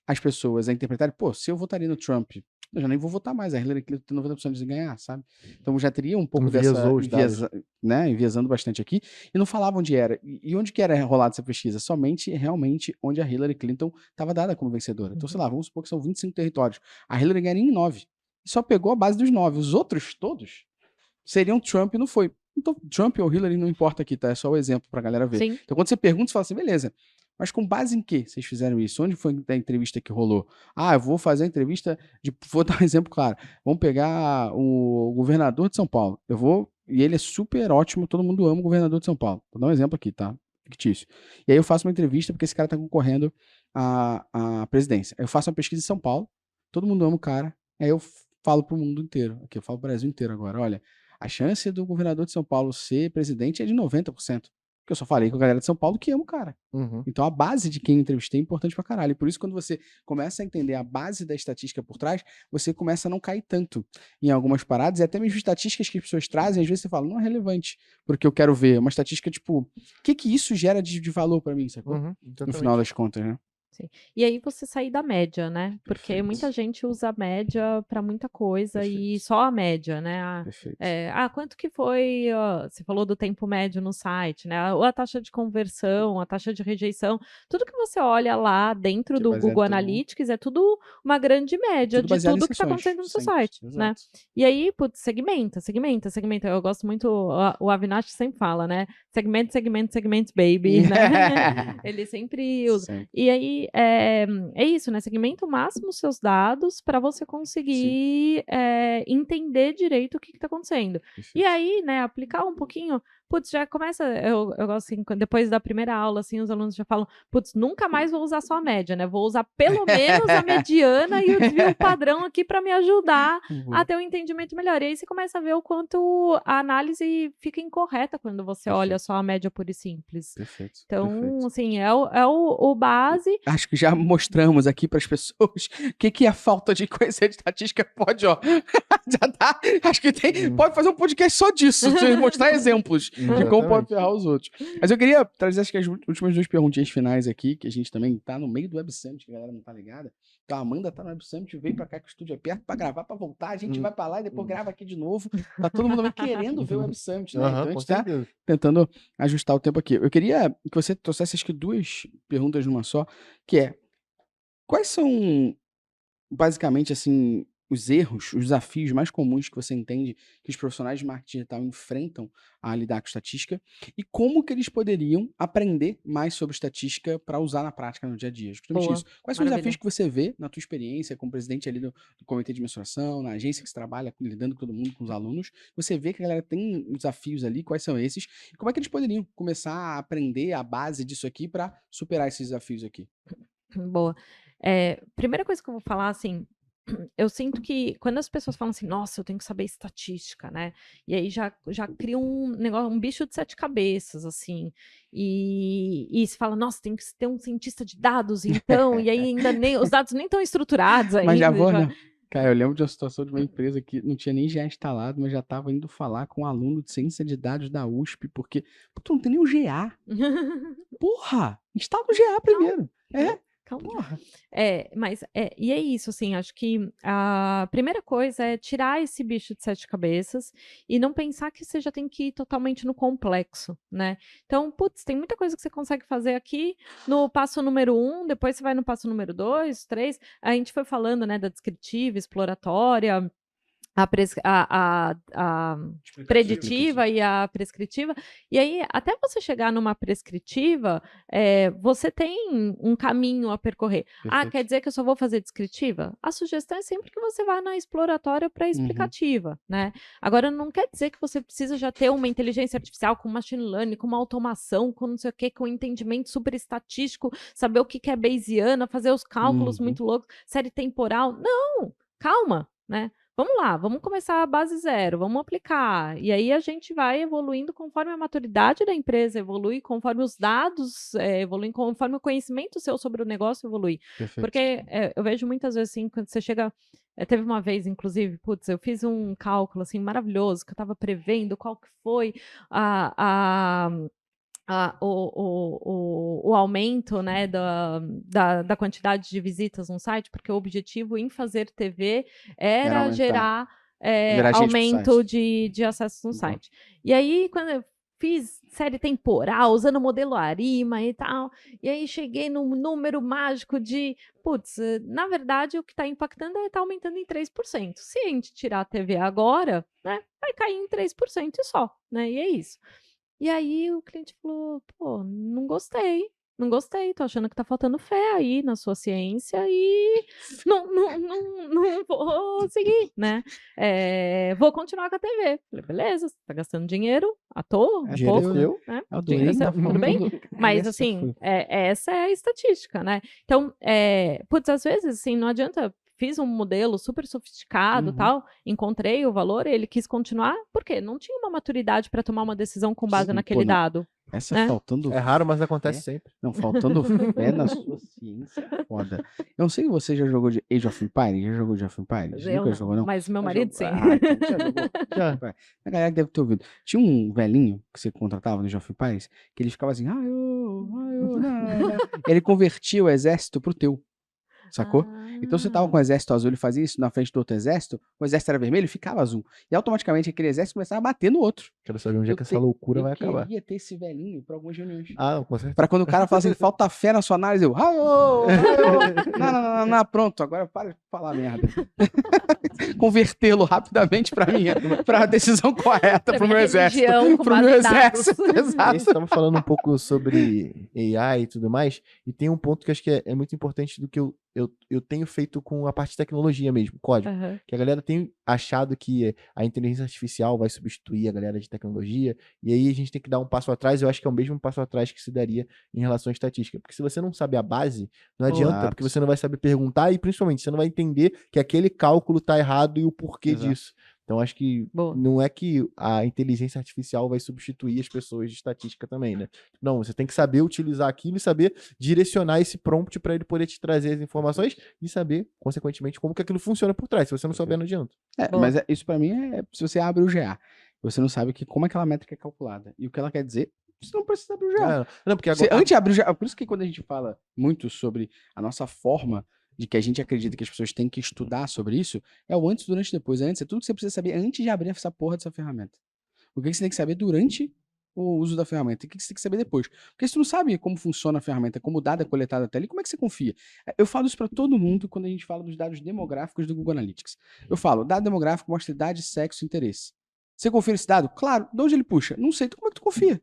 as pessoas a interpretarem, pô, se eu votaria no Trump, eu já nem vou votar mais, a Hillary Clinton tem 90% de ganhar, sabe? Então já teria um pouco dessa, Enviesou os dados. né, enviesando bastante aqui, e não falava onde era. E onde que era rolada essa pesquisa? Somente, realmente, onde a Hillary Clinton estava dada como vencedora. Então, sei lá, vamos supor que são 25 territórios. A Hillary ganharia em 9. E só pegou a base dos 9. Os outros todos seriam Trump e não foi. Então, Trump ou Hillary não importa aqui, tá? É só o exemplo pra galera ver. Sim. Então, quando você pergunta, você fala assim, beleza, mas com base em que vocês fizeram isso? Onde foi a entrevista que rolou? Ah, eu vou fazer a entrevista vou dar um exemplo claro. Vamos pegar o governador de São Paulo. E ele é super ótimo, todo mundo ama o governador de São Paulo. Vou dar um exemplo aqui, tá? Fictício. E aí eu faço uma entrevista porque esse cara tá concorrendo à presidência. Aí eu faço uma pesquisa em São Paulo, todo mundo ama o cara, aí eu falo pro mundo inteiro, aqui eu falo pro Brasil inteiro agora, olha, a chance do governador de São Paulo ser presidente é de 90%. Porque eu só falei com a galera de São Paulo que ama o cara. Uhum. Então a base de quem eu entrevistei é importante pra caralho. E por isso, quando você começa a entender a base da estatística por trás, você começa a não cair tanto em algumas paradas. E até mesmo estatísticas que as pessoas trazem, às vezes você fala, não é relevante. Porque eu quero ver uma estatística, tipo, o que isso gera de valor pra mim, sacou? Uhum. No Exatamente. final das contas, né? Sim. E aí você sair da média, né? Porque Perfeito. muita gente usa a média para muita coisa e Perfeito. só a média, né? Perfeito. Quanto que foi? Você falou do tempo médio no site, né? Ou a taxa de conversão, a taxa de rejeição. Tudo que você olha lá dentro Que do baseado Google em tudo- Analytics é tudo uma grande média Tudo de baseado em tudo que está sessões, acontecendo no seu sempre. site, né? Exato. E aí, putz, segmenta. Eu gosto muito, o Avinash sempre fala, né? Segmento, baby, né? Ele sempre usa. Sempre. E aí, é isso, né? Segmenta o máximo os seus dados para você conseguir entender direito o que está acontecendo. E Perfeito. aí, né, aplicar um pouquinho. Putz, já começa. Eu gosto assim, depois da primeira aula, assim, os alunos já falam: putz, nunca mais vou usar só a média, né? Vou usar pelo menos a mediana e o desvio padrão aqui para me ajudar a ter um entendimento melhor. E aí você começa a ver o quanto a análise fica incorreta quando você olha só a média pura e simples. Perfeito. Então, Perfeito. assim, é o base. Acho que já mostramos aqui para as pessoas o que a falta de conhecer de estatística pode, ó. Já tá. Acho que pode fazer um podcast só disso, de mostrar exemplos de como pode Exatamente. ferrar os outros. Mas eu queria trazer, acho que as últimas duas perguntinhas finais aqui, que a gente também tá no meio do Web Summit, que a galera não tá ligada. Então a Amanda tá no Web Summit, veio pra cá que o estúdio é perto pra gravar, pra voltar, a gente vai pra lá e depois grava aqui de novo. Tá todo mundo também querendo ver o Web Summit, né? Aham, Então a com gente tá certeza. tentando ajustar o tempo aqui. Eu queria que você trouxesse acho que duas perguntas numa só, que é, quais são, basicamente, assim, os erros, os desafios mais comuns que você entende que os profissionais de marketing digital enfrentam a lidar com estatística e como que eles poderiam aprender mais sobre estatística para usar na prática no dia a dia? Justamente Boa, isso. Quais são os maravilha. desafios que você vê na tua experiência como presidente ali do comitê de mensuração, na agência que você trabalha lidando com todo mundo, com os alunos? Você vê que a galera tem desafios ali, quais são esses? E como é que eles poderiam começar a aprender a base disso aqui para superar esses desafios aqui? Boa. Primeira coisa que eu vou falar, assim, eu sinto que quando as pessoas falam assim, nossa, eu tenho que saber estatística, né? E aí já cria um negócio, um bicho de 7 cabeças, assim. E se fala, nossa, tem que ter um cientista de dados, então, e aí ainda nem os dados nem estão estruturados ainda. Mas já vou, né? Cara, eu lembro de uma situação de uma empresa que não tinha nem GA instalado, mas já estava indo falar com um aluno de ciência de dados da USP, porque tu não tem nem o GA. Porra! Instala o GA primeiro. Calma. Porra. E é isso, assim, acho que a primeira coisa é tirar esse bicho de 7 cabeças e não pensar que você já tem que ir totalmente no complexo, né? Então, putz, tem muita coisa que você consegue fazer aqui no passo número 1, depois você vai no passo número 2, 3. A gente foi falando, né, da descritiva, exploratória, a preditiva e a prescritiva. E aí, até você chegar numa prescritiva, você tem um caminho a percorrer. Perfeito. Quer dizer que eu só vou fazer descritiva? A sugestão é sempre que você vá na exploratória para explicativa, né? Agora, não quer dizer que você precisa já ter uma inteligência artificial com machine learning, com uma automação, com não sei o quê, com um entendimento super estatístico, saber o que é Bayesiana, fazer os cálculos muito loucos, série temporal. Não! Calma, né? Vamos lá, vamos começar a base zero, vamos aplicar. E aí a gente vai evoluindo conforme a maturidade da empresa evolui, conforme os dados evoluem, conforme o conhecimento seu sobre o negócio evolui. Perfeito. Porque eu vejo muitas vezes assim, quando você chega... teve uma vez, inclusive, putz, eu fiz um cálculo assim maravilhoso, que eu estava prevendo qual que foi o aumento, né, da quantidade de visitas no site, porque o objetivo em fazer TV Era era aumentar. gerar Gerar gente pro aumento site. de acessos no Uhum. site. E aí, quando eu fiz série temporal, usando o modelo Arima e tal, e aí cheguei num número mágico de, putz, na verdade o que está impactando é estar aumentando em 3%. Se a gente tirar a TV agora, né, vai cair em 3% e só, né, e é isso. E aí o cliente falou, pô, não gostei, tô achando que tá faltando fé aí na sua ciência e não vou seguir, né? Vou continuar com a TV. Falei, beleza, você tá gastando dinheiro à toa, É Dinheiro pouco, seu. né? Eu Dinheiro adorei. seu, tudo bem? Mas Essa assim, foi. essa é a estatística, né? Então, putz, às vezes, assim, não adianta. Fiz um modelo super sofisticado, Uhum. tal, encontrei o valor, ele quis continuar, porque não tinha uma maturidade para tomar uma decisão com base Sim, naquele pô, não. dado. Essa né? faltando É raro, mas acontece sempre. Não, faltando fé na sua ciência, foda. Eu não sei se você já jogou de Age of Empires. Já jogou de Age of Empires? Eu Nunca não, jogou, não? mas meu Já marido jogou? sim. Ah, então já jogou. Já. A galera deve ter ouvido. Tinha um velhinho que você contratava no Age of Empires, que ele ficava assim, ele convertia o exército pro teu. Sacou? Então você tava com o exército azul, ele fazia isso na frente do outro exército, o exército era vermelho, ficava azul. E automaticamente aquele exército começava a bater no outro. Quero saber onde é que essa loucura vai acabar. Eu queria ter esse velhinho pra algumas reuniões. Ah, com certeza. Pra quando o cara fala assim, falta fé na sua análise, eu, não, pronto, agora para de falar merda. Convertê-lo rapidamente pra decisão correta, pro meu exército. Pro meu exército, exato. Estamos falando um pouco sobre AI e tudo mais, e tem um ponto que eu acho que é muito importante do que eu tenho feito com a parte de tecnologia mesmo, código. Uhum. Que a galera tem achado que a inteligência artificial vai substituir a galera de tecnologia, e aí a gente tem que dar um passo atrás. Eu acho que é o mesmo passo atrás que se daria em relação à estatística. Porque se você não sabe a base, não adianta, Exato. porque você não vai saber perguntar e principalmente você não vai entender que aquele cálculo tá errado e o porquê Exato. disso. Então acho que Boa. não é que a inteligência artificial vai substituir as pessoas de estatística também, né? Não, você tem que saber utilizar aquilo e saber direcionar esse prompt para ele poder te trazer as informações e saber, consequentemente, como que aquilo funciona por trás. Se você não souber, não adianta. Boa. Mas isso pra mim é se você abre o GA, você não sabe como aquela métrica é calculada e o que ela quer dizer, você não precisa abrir o GA. Não, porque Você, agora... antes de abrir o GA, por isso que quando a gente fala muito sobre a nossa forma de que a gente acredita que as pessoas têm que estudar sobre isso, é o antes, durante e depois. Antes é tudo que você precisa saber antes de abrir essa porra dessa ferramenta. O que você tem que saber durante o uso da ferramenta? O que você tem que saber depois? Porque se tu não sabe como funciona a ferramenta, como o dado é coletado até ali, como é que você confia? Eu falo isso pra todo mundo quando a gente fala dos dados demográficos do Google Analytics. Eu falo, dado demográfico mostra idade, sexo e interesse. Você confia nesse dado? Claro. De onde ele puxa? Não sei. Então como é que tu confia?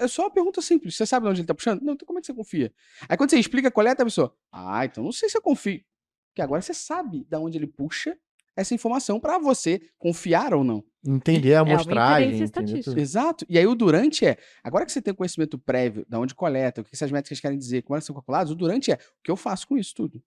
É só uma pergunta simples. Você sabe de onde ele tá puxando? Não, então como é que você confia? Aí quando você explica qual é a pessoa, então não sei se eu confio. Porque agora você sabe de onde ele puxa essa informação pra você confiar ou não. Entender a uma amostragem. inferência Entender estatística. tudo. Exato. E aí o durante agora que você tem o conhecimento prévio de onde coleta, o que essas métricas querem dizer, como elas são calculadas, o durante o que eu faço com isso tudo.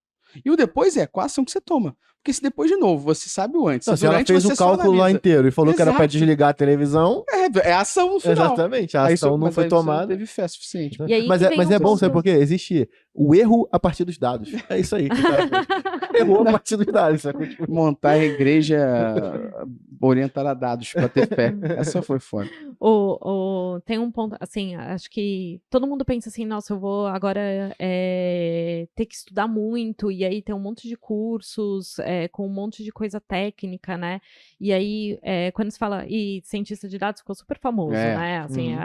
E o depois qual a ação que você toma. Porque se depois, de novo, você sabe o antes, Não, se ela durante fez você o só cálculo lá analisa. inteiro e falou que era pra Exato. desligar a televisão, É a ação no final. exatamente, a Aí ação não mas foi aí você não tomada. teve fé suficiente. E aí Mas que é, vem mas um é bom, ponto- sabe por quê? Existe o erro a partir dos dados. É isso aí que o cara fez. Errou a partir dos dados. Sabe? Tipo, Montar a igreja orientada a dados pra ter fé. Essa foi foda. Tem um ponto, assim, acho que todo mundo pensa assim, nossa, eu vou agora ter que estudar muito, e aí tem um monte de cursos com um monte de coisa técnica, né? E aí, quando se fala, e cientista de dados ficou super famoso, né? Assim,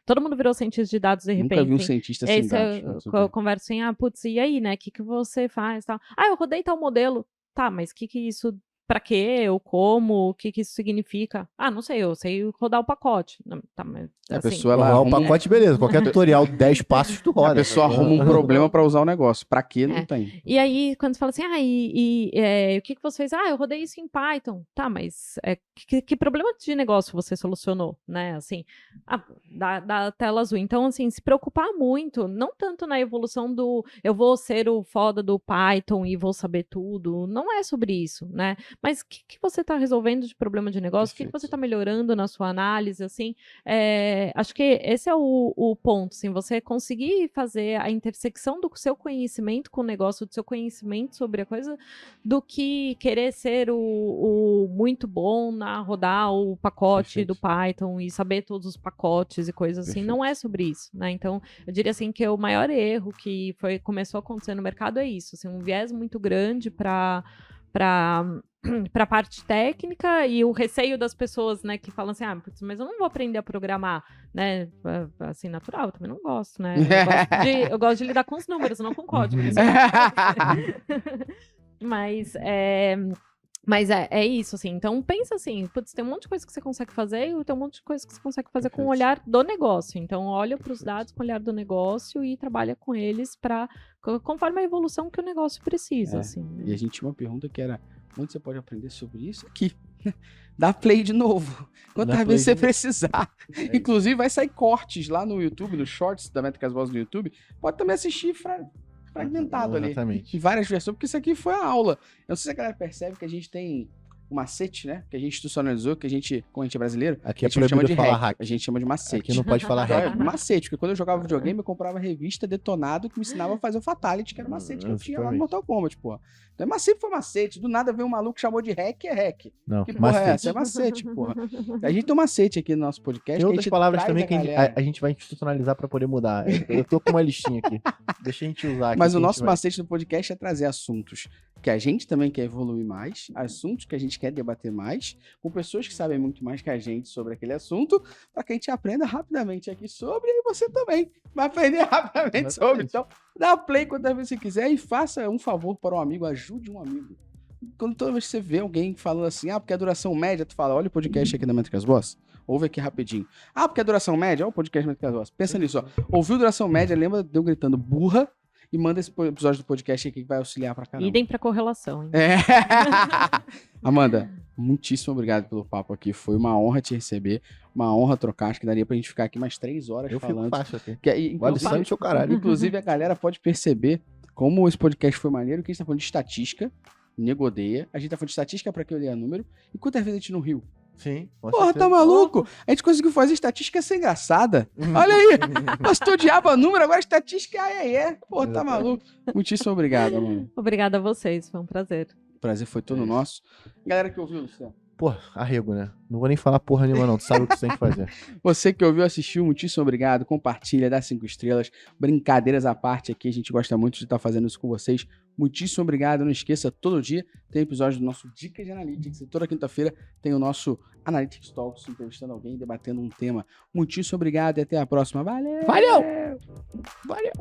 todo mundo virou cientista de dados de repente. Nunca vi um assim. cientista E aí sem dados. mas tudo eu bem. converso assim, putz, e aí, né? O que você faz? Tal. Eu rodei tal modelo. Tá, mas o que isso... Pra quê? Ou como? O que isso significa? Não sei, eu sei rodar o pacote. Não, tá, mas, A assim, pessoa ela o arruma pacote, beleza. Qualquer tutorial, 10 passos, tu roda. a pessoa arruma um problema pra usar o negócio. Pra quê? Não tem. E aí, quando você fala assim, o que você fez? Eu rodei isso em Python. Tá, mas que problema de negócio você solucionou, né? Assim, da tela azul. Então, assim, se preocupar muito, não tanto na evolução do eu vou ser o foda do Python e vou saber tudo. Não é sobre isso, né? mas o que você está resolvendo de problema de negócio? O que Perfeito. você está melhorando na sua análise, assim? Acho que esse é o ponto, assim, você conseguir fazer a intersecção do seu conhecimento com o negócio, do seu conhecimento sobre a coisa, do que querer ser o muito bom na rodar o pacote Perfeito. do Python e saber todos os pacotes e coisas assim. Não é sobre isso, né? Então, eu diria assim que o maior erro que começou a acontecer no mercado é isso, assim, um viés muito grande para a parte técnica e o receio das pessoas, né, que falam assim, putz, mas eu não vou aprender a programar, né, assim, natural, eu também não gosto, né, eu gosto de lidar com os números, não com código. Mas é isso, assim. Então, pensa assim, putz, tem um monte de coisa que você consegue fazer e tem um monte de coisa que você consegue fazer com o olhar do negócio. Então, olha para os dados com o olhar do negócio e trabalha com eles conforme a evolução que o negócio precisa, assim. E a gente tinha uma pergunta que era, onde você pode aprender sobre isso? Aqui. Dá play de novo. Quantas vezes você precisar. Inclusive, vai sair cortes lá no YouTube, nos shorts da Métricas Boss no YouTube. Pode também assistir fragmentado ali. Exatamente. Em várias versões, porque isso aqui foi a aula. Eu não sei se a galera percebe que a gente tem um macete, né? Que a gente institucionalizou, que a gente, como a gente é brasileiro, Aqui a é gente não chama de proibido falar hack, hack. a gente chama de macete. Aqui não pode falar hack. Macete, porque quando eu jogava videogame, eu comprava revista Detonado que me ensinava a fazer o Fatality, que era macete que eu tinha lá no Mortal Kombat, pô. Então macete foi macete. Do nada veio um maluco que chamou de hack, é hack. Não, Que porra macete. é essa? É macete, porra. A gente tem um macete aqui no nosso podcast. Tem outras palavras também que galera. a gente vai institucionalizar pra poder mudar. Eu tô com uma listinha aqui. Deixa a gente usar aqui. Mas o nosso macete do podcast é trazer assuntos que a gente também quer evoluir mais, assuntos que a gente quer debater mais, com pessoas que sabem muito mais que a gente sobre aquele assunto, para que a gente aprenda rapidamente aqui sobre, e você também vai aprender rapidamente sobre. Então, dá play quantas vezes você quiser e faça um favor para um amigo, ajude um amigo. Quando toda vez que você vê alguém falando assim, porque a duração média, tu fala, olha o podcast aqui da Métricas Boss, ouve aqui rapidinho. Porque a duração média, olha o podcast da Métricas Boss. Pensa nisso, ó. Ouviu duração média, lembra de eu gritando burra, e manda esse episódio do podcast aqui que vai auxiliar pra caramba. Idem pra correlação, hein? Amanda, muitíssimo obrigado pelo papo aqui. Foi uma honra te receber, uma honra trocar. Acho que daria pra gente ficar aqui mais 3 horas falando. Eu fico fácil aqui. Vale sangue seu caralho. Inclusive, a galera pode perceber como esse podcast foi maneiro, que a gente tá falando de estatística, nego odeia. A gente tá falando de estatística pra quem odeia número. E quantas vezes a gente não riu? Sim. Porra, tá maluco? A gente conseguiu fazer estatística ser engraçada. Olha aí. Mas tu odiava número, agora estatística é. Porra, tá maluco. Muitíssimo obrigado, mano. Obrigada a vocês, foi um prazer. O prazer foi todo nosso. Galera que ouviu, Luciano. Pô, arrego, né? Não vou nem falar porra nenhuma, não. Tu sabe o que você tem que fazer. Você que ouviu, assistiu, muitíssimo obrigado. Compartilha, dá 5 estrelas. Brincadeiras à parte aqui, a gente gosta muito de estar fazendo isso com vocês. Muitíssimo obrigado. Não esqueça, todo dia tem episódio do nosso Dicas de Analytics. E toda quinta-feira tem o nosso Analytics Talks, entrevistando alguém, debatendo um tema. Muitíssimo obrigado e até a próxima. Valeu! Valeu!